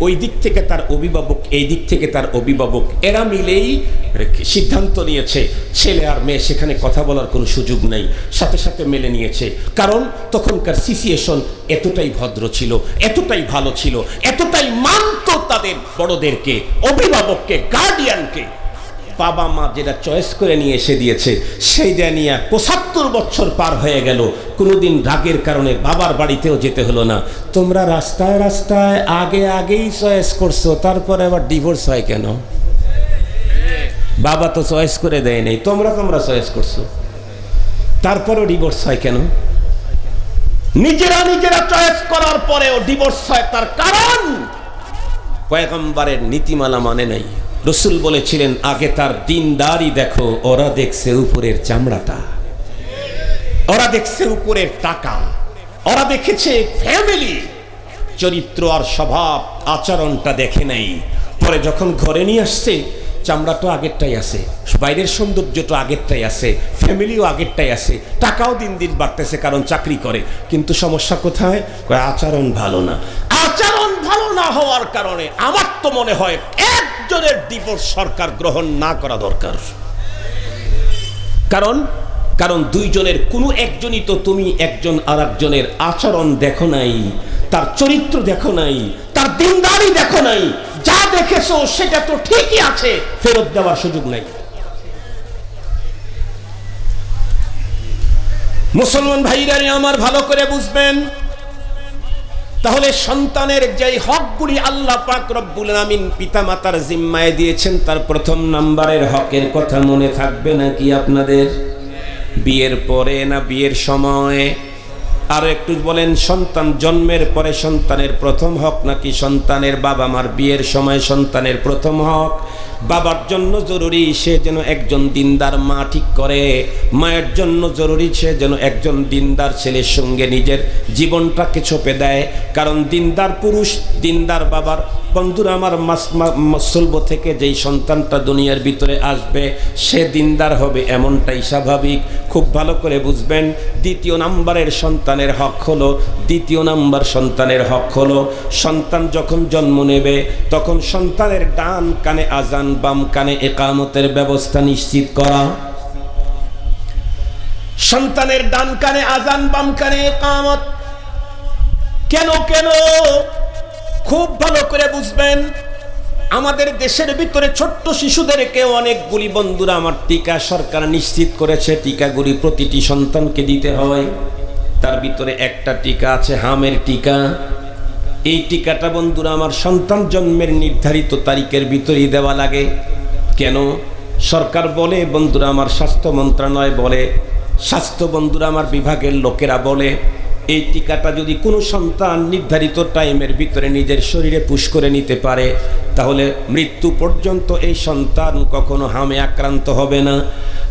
ওই দিক থেকে তার অভিভাবক, এই দিক থেকে তার অভিভাবক, এরা মিলেই সিদ্ধান্ত নিয়েছে ছেলে আর মেয়ে সেখানে কথা বলার কোনো সুযোগ নেই, সাথে সাথে মেনে নিয়েছে। কারণ তখনকার সিচুয়েশন এতটাই ভদ্র ছিল, এতটাই ভালো ছিল, এতটাই মানত তাদের বড়দেরকে, অভিভাবককে, গার্ডিয়ানকে। বাবা মা যেটা চয়েস করে নিয়ে এসে দিয়েছে, সেইটা নিয়ে 75 বছর পার হয়ে গেল, কোনোদিন রাগের কারণে বাবার বাড়িতেও যেতে হলো না। তোমরা রাস্তায় রাস্তায় আগেই চয়েস করছো, তারপরে আবার ডিভোর্স হয় কেন? বাবা তো চয়েস করে দেয় নাই, তোমরা চয়েস করছো, তারপরেও ডিভোর্স হয় কেন? নিজেরা চয়েস করার পরেও ডিভোর্স হয়, তার কারণ পয়গম্বরের নীতিমালা মানে নাই। রসুল বলেছিলেন আগে তার দিনদারি দেখো, ওরা দেখছে উপরের চামড়াটা, ওরা দেখছে উপরের টাকা, ওরা দেখেছে ফ্যামিলি, চরিত্র আর স্বভাব আচরণটা দেখে নাই। পরে যখন ঘরে নিয়ে আসছে, চামড়াটা আগেরটাই আছে, বাইরের সৌন্দর্যটা আগেরটাই আছে, ফ্যামিলিও আগেরটাই আছে, টাকাও দিন দিন বাড়তেছে কারণ চাকরি করে। কিন্তু সমস্যা কোথায়? আচরণ ভালো না। আচরণ ভালো না হওয়ার কারণে আমার তো মনে হয় একজনের ডিভোর্স সরকার গ্রহণ না করা দরকার। কারণ দুইজনের কোনো একজনই তো তুমি একজন আর একজনের আচরণ দেখো নাই, তার চরিত্র দেখো নাই, তার দিনদারি দেখো নাই। যা দেখেছো সেটা তো ঠিকই আছে, ফেরত দেওয়ার সুযোগ নাই। মুসলমান ভাইরা আমার ভালো করে বুঝবেন, তাহলে সন্তানের যেই হকগুলি আল্লাহ পাক রব্বুল আমিন পিতামাতার জিম্মায় দিয়েছেন, তার প্রথম নাম্বারের হকের কথা মনে থাকবে নাকি আপনাদের? বিয়ের পরে না বিয়ের সময়? আরো একটু বলেন, সন্তান জন্মের পরে সন্তানের প্রথম হক নাকি সন্তানের বাবা মার বিয়ের সময় সন্তানের প্রথম হক? বাবার জন্য জরুরি সে যেন একজন দিনদার মা ঠিক করে, মায়ের জন্য জরুরি সে যেন একজন দিনদার ছেলের সঙ্গে নিজের জীবনটাকে ছপে দেয়। কারণ দিনদার পুরুষ, দিনদার বাবার বন্ধুরা আমার মুসলব থেকে যেই সন্তানটা দুনিয়ার ভিতরে আসবে সে দিনদার হবে, এমনটাই স্বাভাবিক। খুব ভালো করে বুঝবেন। দ্বিতীয় নাম্বারের সন্তানের হক হলো, দ্বিতীয় নাম্বার সন্তানের হক হলো, সন্তান যখন জন্ম নেবে তখন সন্তানের ডান কানে আজান, বাম কানে ইকামতের ব্যবস্থা নিশ্চিত করা। সন্তানের ডান কানে আজান, বাম কানে ইকামত। কেন কেন? খুব ভালো করে বুঝবেন। আমাদের দেশের ভিতরে ছোট্ট শিশুদেরকে অনেকগুলি বন্ধুরা আমার টিকা সরকার নিশ্চিত করেছে, টিকাগুলি প্রতিটি সন্তানকে দিতে হয়। তার ভিতরে একটা টিকা আছে হামের টিকা। এই টিকাটা বন্ধুরা আমার সন্তান জন্মের নির্ধারিত তারিখের ভিতরেই দেওয়া লাগে। কেন? সরকার বলে, বন্ধুরা আমার স্বাস্থ্য মন্ত্রণালয় বলে, স্বাস্থ্য বন্ধুরা আমার বিভাগের লোকেরা বলে, এই টিকাটা যদি কোনো সন্তান নির্ধারিত টাইমের ভিতরে নিজের শরীরে পুশ করে নিতে পারে তাহলে মৃত্যু পর্যন্ত এই সন্তান কখনো হামে আক্রান্ত হবে না।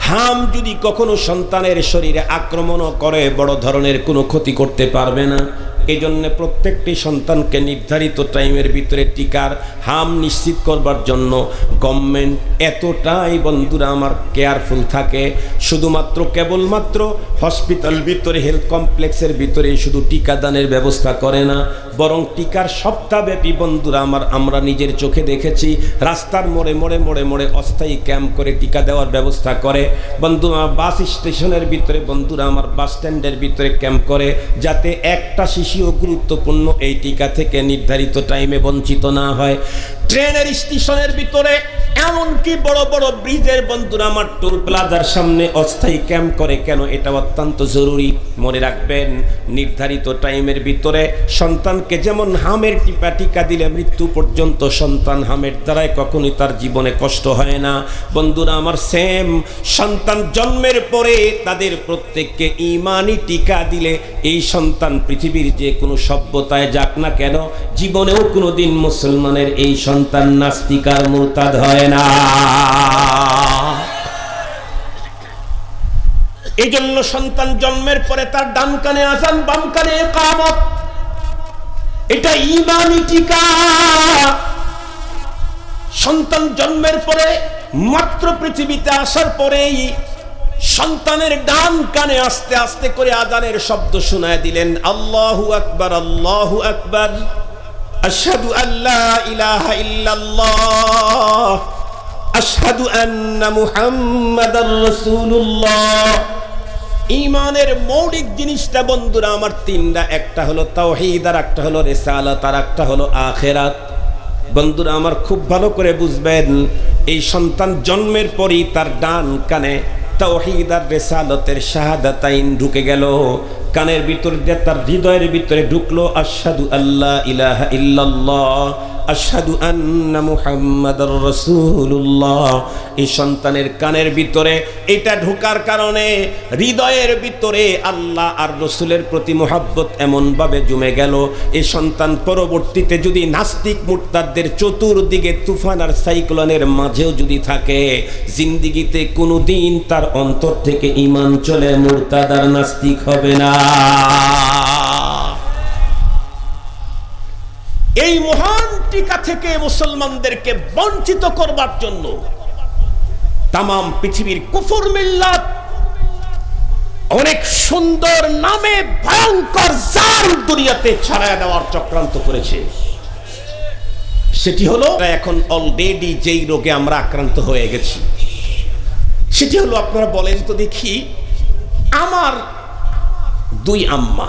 হাম যদি কখনো সন্তানের শরীরে আক্রমণও করে বড় ধরনের কোনো ক্ষতি করতে পারবে না। এই জন্যে প্রত্যেকটি সন্তানকে নির্ধারিত টাইমের ভিতরে টিকার হাম নিশ্চিত করবার জন্য গভর্নমেন্ট এতটাই বন্ধুরা আমার কেয়ারফুল থাকে। শুধুমাত্র কেবলমাত্র হসপিটাল ভিতরে, হেলথ কমপ্লেক্সের ভিতরে শুধু টিকাদানের ব্যবস্থা করে না, বরং টিকার সপ্তাহব্যাপী বন্ধুরা আমরা নিজের চোখে দেখেছি রাস্তার মোড়ে মোড়ে মোড়ে মোড়ে অস্থায়ী ক্যাম্প করে টিকা দেওয়ার ব্যবস্থা করে। বন্ধুরা বাস স্টেশনের ভিতরে, বন্ধুরা আমার বাস স্ট্যান্ডের ভিতরে ক্যাম্প করে, যাতে একটা শিশুও গুরুত্বপূর্ণ এই টিকা থেকে নির্ধারিত টাইমে বঞ্চিত না হয়। ট্রেনের স্টেশনের ভিতরে, এমনকি বড় বড় ব্রিজের বন্ধুরা আমার টোল প্লাজার সামনে অস্থায়ী ক্যাম্প করে। কেন? এটা অত্যন্ত জরুরি। মনে রাখবেন, নির্ধারিত টাইমের ভিতরে সন্তানকে যেমন হামের টিকা দিলে মৃত্যু পর্যন্ত সন্তান হামের দ্বারাই কখনোই তার জীবনে কষ্ট হয় না। বন্ধুরা আমার সেম সন্তান জন্মের পরে তাদের প্রত্যেককে ঈমানি টিকা দিলে এই সন্তান পৃথিবীর যে কোনো সভ্যতায় যাক না কেন জীবনেও কোনোদিন মুসলমানের এই সন্তান নাস্তিক আর মুরতাদ হয় না। এই জন্য সন্তান জন্মের পরে তার ডান কানে আযান, বাম কানে ইকামত, এটা ঈমানি টিকা। সন্তান জন্মের পরে মাত্র পৃথিবীতে আসার পরেই সন্তানের ডান কানে আস্তে আস্তে করে আযানের শব্দ শোনায় দিলেন, আল্লাহু আকবার, আল্লাহু আকবার, আশহাদু আল্লা ইলাহা ইল্লাল্লাহ, আশহাদু আন্না মুহাম্মাদার রাসূলুল্লাহ। ঈমানের মৌলিক জিনিসটা বন্ধুরা আমার তিনটা, একটা হলো তাওহীদ, আর একটা হলো রিসালাত, আর একটা হলো আখিরাত। বন্ধুরা আমার খুব ভালো করে বুঝবেন, এই সন্তান জন্মের পরই তার ডান কানে তাওহীদ আর রিসালাতের শাহাদাতাইন ঢুকে গেল, কানের ভিতর দিয়ে তার হৃদয়ের ভিতরে ঢুকলো আশহাদু আল্লা ইলাহা ইল্লাল্লাহ, আশহাদু আন্না মুহাম্মাদার রাসূলুল্লাহ। এই সন্তানের কানের ভিতরে এটা ঢোকার কারণে হৃদয়ের ভিতরে আল্লাহ আর রসুলের প্রতি মুহাব্বত এমনভাবে জমে গেল, এই সন্তান পরবর্তীতে যদি নাস্তিক মুরতাদদের চতুর্দিকে তুফান আর সাইক্লোনের মাঝেও যদি থাকে, জিন্দিগিতে কোনোদিন তার অন্তর থেকে ঈমান চলে মুরতাদ আর নাস্তিক হবে না। এই মহান টিকা থেকে মুসলমানদেরকে বঞ্চিত করবার জন্য তামাম পৃথিবীর কুফর মিল্লাত অনেক সুন্দর নামে ভয়ঙ্কর জাল দুনিয়াতে ছড়ায় দেওয়ার চক্রান্ত করেছে। সেটি হলো, এখন অলরেডি যেই রোগে আমরা আক্রান্ত হয়ে গেছি, সেটি হলো, আপনারা বলেন তো দেখি, আমার দুই আম্মা,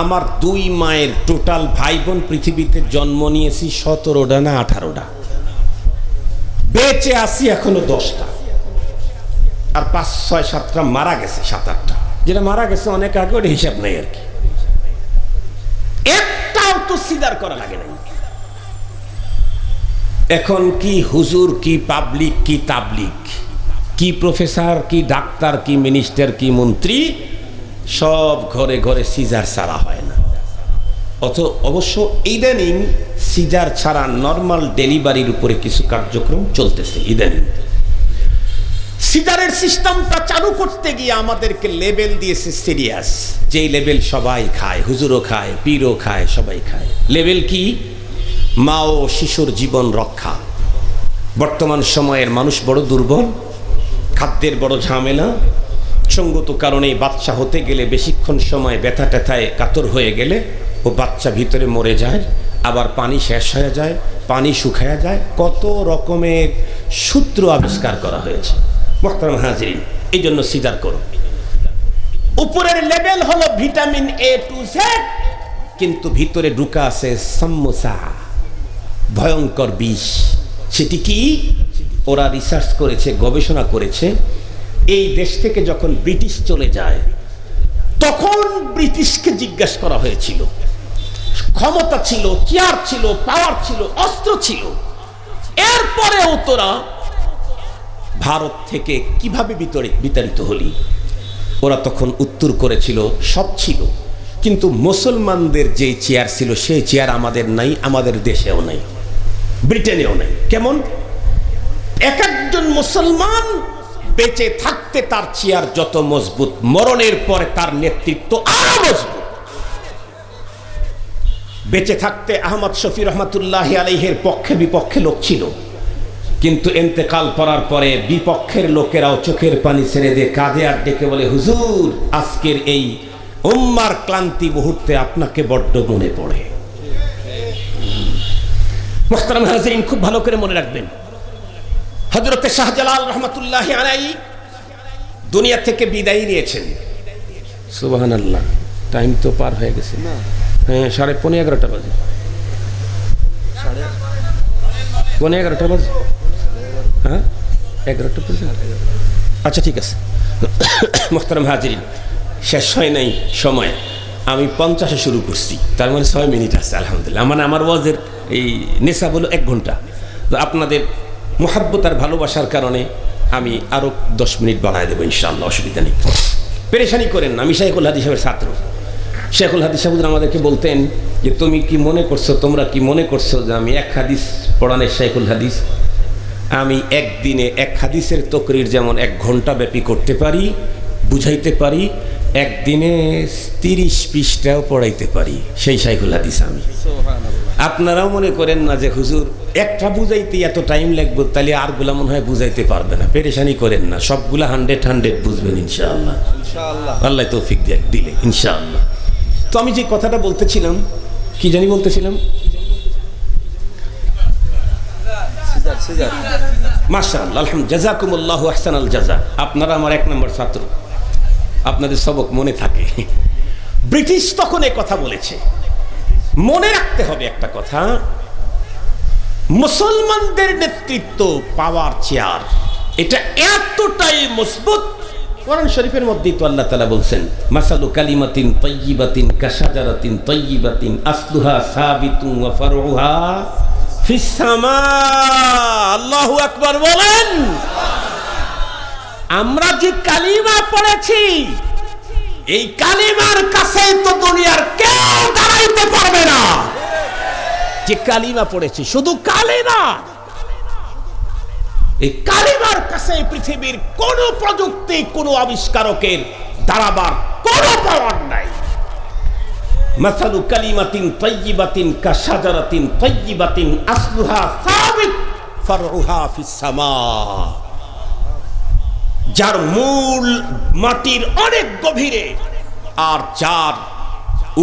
আমার দুই মায়ের টোটাল ভাই বোন পৃথিবীতে জন্ম নিয়েছি 17টা না 18টা, বেঁচে আছি এখনো 10টা, আর 5, 6, 7টা মারা গেছে, 7, 8টা। যেটা মারা গেছে অনেক আগে, ওটা হিসাব নেই আর কি, একটাও তো স্বীকার করা লাগে নাই। এখন কি হুজুর, কি পাবলিক, কি তাবলিক, কি প্রফেসর, কি ডাক্তার, কি মিনিস্টার, কি মন্ত্রী, সব ঘরে ঘরে সিজার ছাড়া হয় না। অবশ্য ইদানিং সিজার ছাড়া নর্মাল ডেলিভারির উপরে কিছু কার্যক্রম চলতেছে। ইদানিং সিজারের সিস্টেমটা চালু করতে গিয়ে আমাদেরকে লেবেল দিয়েছে সিরিয়াস, যেই লেবেল সবাই খায়, হুজুরও খায়, পীরও খায়, সবাই খায়। লেবেল কি? মা ও শিশুর জীবন রক্ষা। বর্তমান সময়ের মানুষ বড় দুর্বল, খাদ্যের বড় ঝামেলা, সঙ্গত কারণে বাচ্চা হতে গেলে বেশিক্ষণ সময় ব্যথা ট্যাথায় কাতর হয়ে গেলে ও বাচ্চা ভিতরে মরে যায়, আবার পানি শেষ হয়ে যায়, পানি শুকায়া যায়, কত রকমের সূত্র আবিষ্কার করা হয়েছে। মুহতারাম হাজিরিন, এই জন্য সিজার করো। উপরের লেভেল হলো ভিটামিন A to Z, কিন্তু ভিতরে ঢুকা আছে সাম্মোসা, ভয়ঙ্কর বিষ। সেটি কি? ওরা রিসার্চ করেছে, গবেষণা করেছে। এই দেশ থেকে যখন ব্রিটিশ চলে যায় তখন ব্রিটিশকে জিজ্ঞাসা করা হয়েছিল, ক্ষমতা ছিল, চেয়ার ছিল, পাওয়ার ছিল, অস্ত্র ছিল, এরপরেও তোরা ভারত থেকে কিভাবে বিতাড়িত হলি? ওরা তখন উত্তর করেছিল, সব ছিল, কিন্তু মুসলমানদের যে চেয়ার ছিল সেই চেয়ার আমাদের নাই, আমাদের দেশেও নাই, ব্রিটেনেও নাই। কেমন? এক একজন মুসলমান বেঁচে থাকতে তার চেয়ার যত মজবুত, মরণের পরে তার নেতৃত্ব আরো মজবুত। বেঁচে থাকতে আহমদ শফি রহমাতুল্লাহ আলাইহির পক্ষে বিপক্ষে লোক ছিল, কিন্তু ইন্তেকাল করার পরে বিপক্ষের লোকেরাও চোখের পানি ছেড়ে দিয়ে কাঁধে আর ডেকে বলে, হুজুর, আজকের এই উম্মার ক্লান্তি মুহূর্তে আপনাকে বড্ড মনে পড়ে। মুহতারাম হাজিরিন, খুব ভালো করে মনে রাখবেন, হযরত শাহজালাল রহমাতুল্লাহ আলাইহি দুনিয়া থেকে বিদায় নিয়েছেন। সুবহানাল্লাহ, টাইম তো পার হয়ে গেছে। হ্যাঁ, 11:30 বাজে, 11:30 বাজে। হ্যাঁ, 11টা বাজে। আচ্ছা, ঠিক আছে। মুহতারাম হাজিরিন, শেষ হয় নাই সময়, আমি 50-এ শুরু করছি, তার মানে 6 মিনিট আছে। আলহামদুলিল্লাহ, মানে আমার ওয়াজের এই নেশা বলো 1 ঘন্টা। তো আপনাদের মুহাব্বত আর ভালোবাসার কারণে আমি আরো 10 মিনিট বাড়ায় দেবো ইনশাআল্লাহ, অসুবিধা নেই। পেরেশানি করেন না, আমি শাইখুল হাদিস সাহেবের ছাত্র। শাইখুল হাদিস সাহেব আমাদেরকে বলতেন যে, তুমি কি মনে করছো, তোমরা কি মনে করছো যে আমি এক হাদিস পড়ানের শাইখুল হাদিস? আমি একদিনে এক হাদিসের তকরির যেমন 1 ঘন্টা ব্যাপী করতে পারি, বুঝাইতে পারি, একদিনে 30 পৃষ্ঠাও পড়াইতে পারি, সেই শাইখুল হাদিস আমি। আপনারাও মনে করেন না যে হুজুর একটা বুঝাইতে এত টাইম লাগবে, তাহলে আরগুলা মনে হয় বুঝাইতে পারবে না। পেরেশানি করেন না, সবগুলা 100 বুঝবেন ইনশাআল্লাহ, আল্লাহ তৌফিক দিলে ইনশাআল্লাহ। তো আমি যে কথাটা বলতেছিলাম, কি জানি বলতেছিলাম, মাশাআল্লাহ, আলহামদুলিল্লাহ, জাযাকুমুল্লাহু আহসানাল জাযা। আপনারা আমার 1 নম্বর ছাত্র, আপনাদের সবক মনে থাকে। ব্রিটিশ তখন এই কথা বলেছে। মনে রাখতে হবে একটা কথা, মুসলমানদের নেতৃত্ব, পাওয়ার চেয়ার, এটা এতটাই মজবুত। কোরআন শরীফের মধ্যেই তো আল্লাহ তাআলা বলছেন, মাসালু কালিমাতিন তাইয়্যিবাতিন কাশাজারাতিন তাইয়্যিবাতিন আসলুহা সাবিতুন ওয়া ফারউহা ফিস সামা। আল্লাহু আকবার বলেন। আমরা যে কালিমা পড়েছি, এই কালিমার কাছে তো দুনিয়ার কেউ দাঁড়াইতে পারবে না। যে কালিমা পড়েছি, শুধু কালিমা, এই কালিমার কাছে পৃথিবীর কোন প্রযুক্তি, কোন আবিষ্কারকের দাঁড়াবার কোন পাওয়ার নাই। মাসালু কালিমাতিন তাইয়্যিবাতিন কাশাজারাতিন তাইয়্যিবাতিন আসলুহা সাবিত ফারউহা ফিস সামা। যার মূল মাটির অনেক গভীরে, আর যার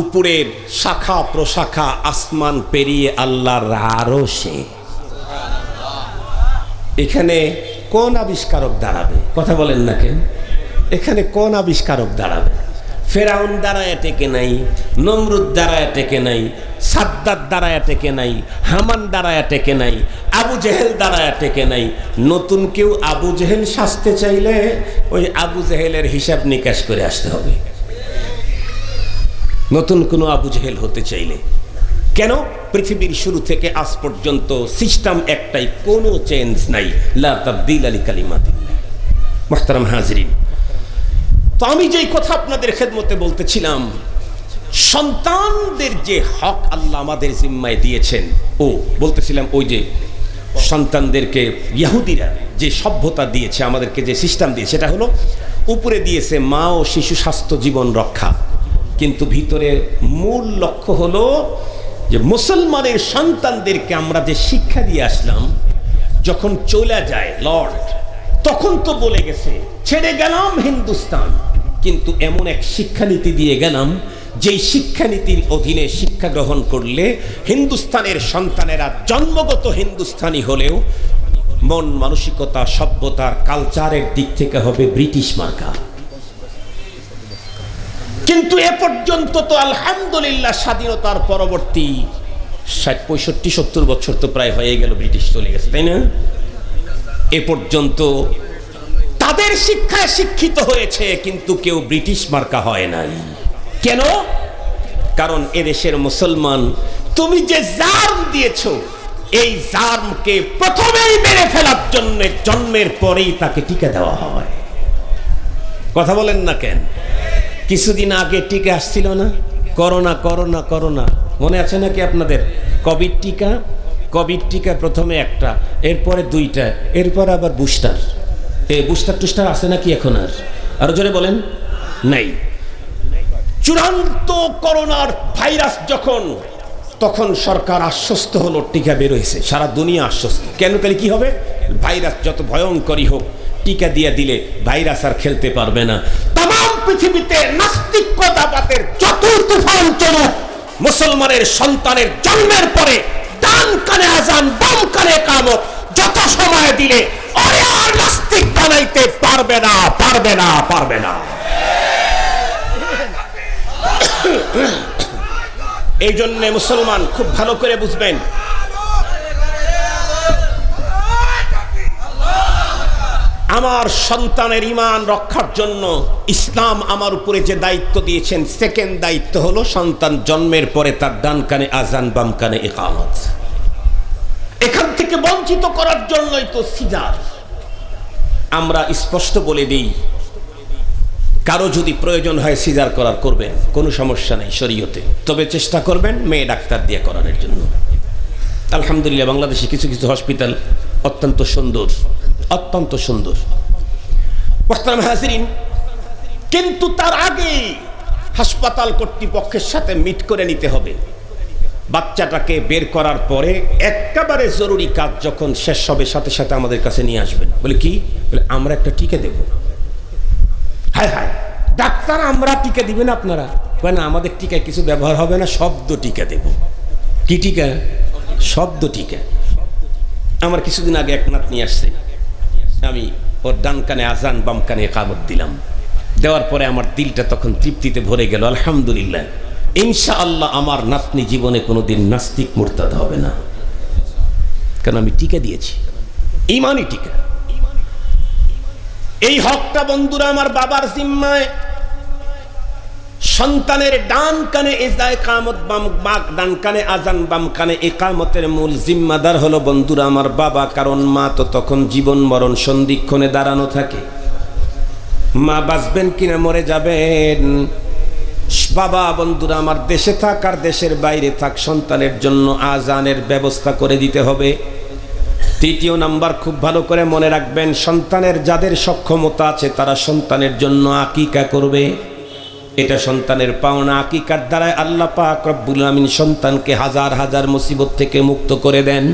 উপরের শাখা প্রশাখা আসমান পেরিয়ে আল্লাহর আরশে। এখানে কোন আবিষ্কারক দাঁড়াবে? কথা বলেন না কেন? এখানে কোন আবিষ্কারক দাঁড়াবে? ফেরাউন দাঁড়ায় টেকে নাই, নমরুদ দাঁড়ায় টেকে নাই, সাদ্দাত দাঁড়ায় টেকে নাই, হামান দাঁড়ায় টেকে নাই, আবু জেহেল দাঁড়ায় টেকে নাই। নতুন কেউ আবু জেহেল সাজতে চাইলে ওই আবু জেহেলের হিসাব নিকাশ করে আসতে হবে, নতুন কোনো আবু জেহেল হতে চাইলে। কেন? পৃথিবীর শুরু থেকে আজ পর্যন্ত সিস্টেম একটাই, কোনো চেঞ্জ নাই। লা তাবদীলা লিকালিমাতিল্লাহ। মুহতারাম হাজিরিন, তো আমি যেই কথা আপনাদের খেদমতে বলতেছিলাম, সন্তানদের যে হক আল্লাহ আমাদের জিম্মায় দিয়েছেন, ও বলতেছিলাম ওই যে সন্তানদেরকে ইহুদিরা যে সভ্যতা দিয়েছে, আমাদেরকে যে সিস্টেম দিয়েছে, সেটা হলো উপরে দিয়েছে মা ও শিশু স্বাস্থ্য জীবন রক্ষা, কিন্তু ভিতরে মূল লক্ষ্য হলো যে মুসলমানের সন্তানদেরকে আমরা যে শিক্ষা দিয়ে আসলাম, যখন চলে যায় লর্ড, তখন তো বলে গেছে ছেড়ে গেলাম হিন্দুস্তান, কিন্তু এমন এক শিক্ষানীতি দিয়ে গেলাম যেই শিক্ষানীতির অধীনে শিক্ষা গ্রহণ করলে হিন্দুস্তানের সন্তানেরা জন্মগত হিন্দুস্তানি হলেও মন মানসিকতা, সভ্যতার, কালচারের দিক থেকে হবে ব্রিটিশ মার্কা। কিন্তু এ পর্যন্ত তো আলহামদুলিল্লাহ স্বাধীনতার পরবর্তী 65-70 বছর তো প্রায় হয়ে গেল, ব্রিটিশ চলে গেছে, তাই না? এ পর্যন্ত তাদের শিক্ষায় শিক্ষিত হয়েছে, কিন্তু কেউ ব্রিটিশ মার্কা হয় নাই। কেন? কারণ এদেশের মুসলমান তুমি যে জার্ম দিয়েছ, এই জার্মকে প্রথমেই মেরে ফেলার জন্য জন্মের পরেই তাকে টিকা দেওয়া হয়। কথা বলেন না কেন? কিছুদিন আগে টিকা আসছিল না, করোনা করোনা করোনা, মনে আছে নাকি আপনাদের? কোভিড টিকা, কোভিড টিকা প্রথমে একটা, এরপরে দুইটা, এরপর আবার বুস্টার। এই বুস্টার টুস্টার আছে নাকি এখন? আর জোরে বলেন, নাই। চূড়ান্ত করোনার ভাইরাস যখন, তখন সরকার আশ্বস্ত হলো, টিকা বের হয়েছে, সারা দুনিয়া আশ্বস্ত। কেন? তাহলে কি হবে? ভাইরাস যত ভয়ঙ্করই হোক, টিকা দিয়ে দিলে ভাইরাস আর খেলতে পারবে না। তাম পৃথিবীতে নাস্তিকতাবাদের যত তুফান চলুক, মুসলমানের সন্তানের জন্মের পরে ডান কানে আজান, বাম কানে ইকামত যত সময় দিলে ওরে আর নাস্তিক বানাইতে পারবে না, পারবে না, পারবে না। এই জন্য মুসলমান খুব ভালো করে বুঝবেন, আমার সন্তানের ঈমান রক্ষার জন্য ইসলাম আমার উপরে যে দায়িত্ব দিয়েছেন, সেকেন্ড দায়িত্ব হলো সন্তান জন্মের পরে তার ডান কানে আজান, বাম কানে ইকামত। এখান থেকে বঞ্চিত করার জন্যই তো সিজার। আমরা স্পষ্ট বলে দিই, কারো যদি প্রয়োজন হয় সিজার করার, করবেন, কোনো সমস্যা নেই শরীয়তে, তবে চেষ্টা করবেন মেয়ে ডাক্তার দিয়ে করানোর জন্য। আলহামদুলিল্লাহ বাংলাদেশে কিছু কিছু হসপিটাল অত্যন্ত সুন্দর, অত্যন্ত সুন্দর। মোহতারাম হাজিরিন, কিন্তু তার আগে হাসপাতাল কর্তৃপক্ষের সাথে মিট করে নিতে হবে। বাচ্চাটাকে বের করার পরে একেবারে জরুরি কাজ যখন শেষ হবে, সাথে সাথে আমাদের কাছে নিয়ে আসবেন। বলে কি? বলে আমরা একটা টিকা দেব। হায় হায়, ডাক্তার আমরা টিকা দিবেন আপনারা? না, আমাদের টিকায় কিছু ব্যবহার হবে না, শব্দ টিকা দেব। কি টিকা? শব্দ টিকা। আমার কিছুদিন আগে এক নাত নিয়ে আসছে, আমি ওর ডান কানে আজান, বাম কানে ইকামত দিলাম। দেওয়ার পরে আমার দিলটা তখন তৃপ্তিতে ভরে গেল। আলহামদুলিল্লাহ, ইনশাআল্লাহ আমার নাতনি জীবনে কোনোদিন নাস্তিক মুরতাদ হবে না, কারণ আমি টিকা দিয়েছি, ঈমানি টিকা। এই হকটা বন্ধুরা আমার বাবার জিম্মায়। সন্তানের ডান কানে ইকামত, ডান কানে আজান, বাম কানে ইকামতের মূল জিম্মাদার হলো বন্ধুরা আমার বাবা। কারণ মা তো তখন জীবন মরণ সন্ধিক্ষণে দাঁড়ানো থাকে। মা বাঁচবেন কিনা মরে যাবেন, বাবা বন্ধুরা আমার দেশে থাক আর দেশের বাইরে থাক, সন্তানের জন্য আজানের ব্যবস্থা করে দিতে হবে। তৃতীয় নাম্বার, খুব ভালো করে মনে রাখবেন, সন্তানের যাদের সক্ষমতা আছে তারা সন্তানের জন্য আকিকা করবে। এটা সন্তানের পাওনা। আকিকার দ্বারাই আল্লাহ পাক রব্বুল আমিন সন্তানকে হাজার হাজার মুসিবত থেকে মুক্ত করে দেন।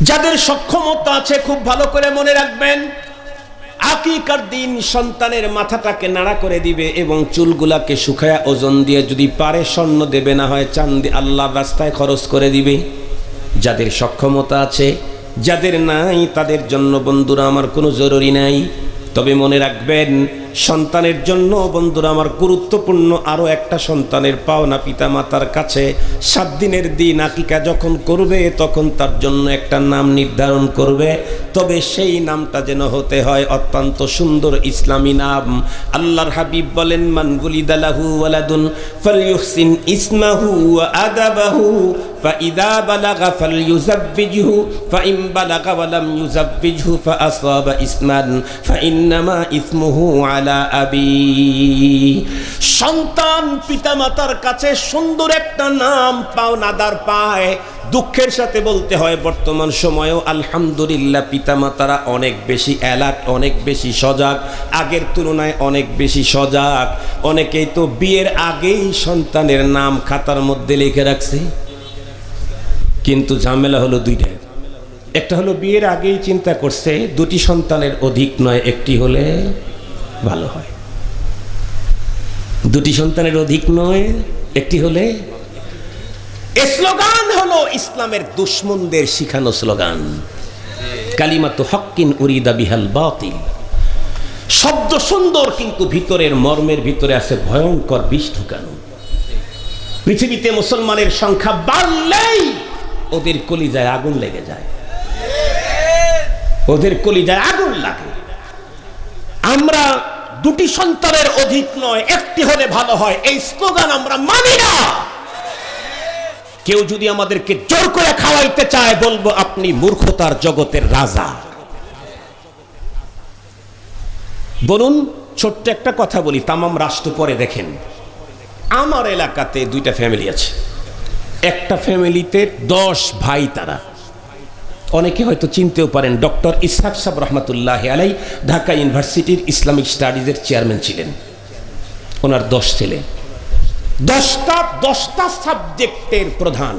যাদের সক্ষমতা আছে খুব ভালো করে মনে রাখবেন, আকিকার দিন সন্তানের মাথাটাকে নাড়া করে দিবে এবং চুলগুলাকে শুকায়া ওজন দিয়ে যদি পারে স্বর্ণ দেবে, না হয় চাঁদি আল্লাহর রাস্তায় খরচ করে দিবে। যাদের সক্ষমতা আছে, যাদের নাই তাদের জন্য বন্ধুরা আমার কোনো জরুরি নাই। তবে মনে রাখবেন, সন্তানের জন্য বন্ধুরা আমার গুরুত্বপূর্ণ আরো একটা সন্তানের পাওনা পিতা মাতার কাছে 7 দিনের দিন আকিকা যখন করবে তখন তার জন্য একটা নাম নির্ধারণ করবে। তবে সেই নামটা যেন হতে হয় অত্যন্ত সুন্দর ইসলামী নাম। আল্লাহর হাবিব বলেন, মান গুলিদা লাহু ওয়ালাদুন ফালইউহসিন ইসমাহু ওয়া আদাবাহু ফাইদা বালাগা ফালইউযাব্বিজহু ফাইন বালাগা ওয়া লাম ইউযাব্বিজহু ফাআসাবা ইসমান ফাইন্নামা ইসমুহু আলা আবি। সন্তান পিতামাতার কাছে সুন্দর একটা নাম পাওনাদার পায় দুঃখের সাথে বলতে হয় বর্তমান সময়েও আলহামদুলিল্লাহ পিতামাতারা অনেক বেশি অ্যালার্ট, অনেক বেশি সজাগ, আগের তুলনায় অনেক বেশি সজাগ। অনেকেই তো বিয়ের আগেই সন্তানের নাম খাতার মধ্যে লিখে রাখছে, কিন্তু ঝামেলা হলো দুইটা। একটা হলো বিয়ের আগেই চিন্তা করছে দুটি সন্তানের অধিক নয়, একটি হলে ভালো হয়। দুটি সন্তানের অধিক নয়, একটি হলে। স্লোগান হলো ইসলামের দুশমনদের শিখানো স্লোগান, কালিমাতু হক্কিন উরিদা বিহাল বাতিল। শব্দ সুন্দর, কিন্তু ভিতরের মর্মের ভিতরে আছে ভয়ঙ্কর বিষ ঢুকানো। পৃথিবীতে মুসলমানের সংখ্যা বাড়লেই ওদের কলিজায় আগুন লেগে যায়, ওদের কলিজায় আগুন লাগে। আমরা দুটি সন্তানের অধিক নয়, একটি হলে ভালো হয়, এই স্লোগান আমরা মানি না। কেউ যদি আমাদেরকে জোর করে খাওয়াইতে চায়, বলবো আপনি মূর্খতার জগতের রাজা। বলুন, ছোট্ট একটা কথা বলি, তামাম রাষ্ট্র পরে দেখেন। আমার এলাকাতে দুইটা ফ্যামিলি আছে, একটা ফ্যামিলিতে 10 ভাই। তারা অনেকে হয়তো চিনতেও পারেন, ডক্টর ইসহাক সাহেব রহমতুল্লাহ আলাই ঢাকা ইউনিভার্সিটির ইসলামিক স্টাডিজের চেয়ারম্যান ছিলেন। ওনার 10 ছেলে, 10টা সাবজেক্টের প্রধান।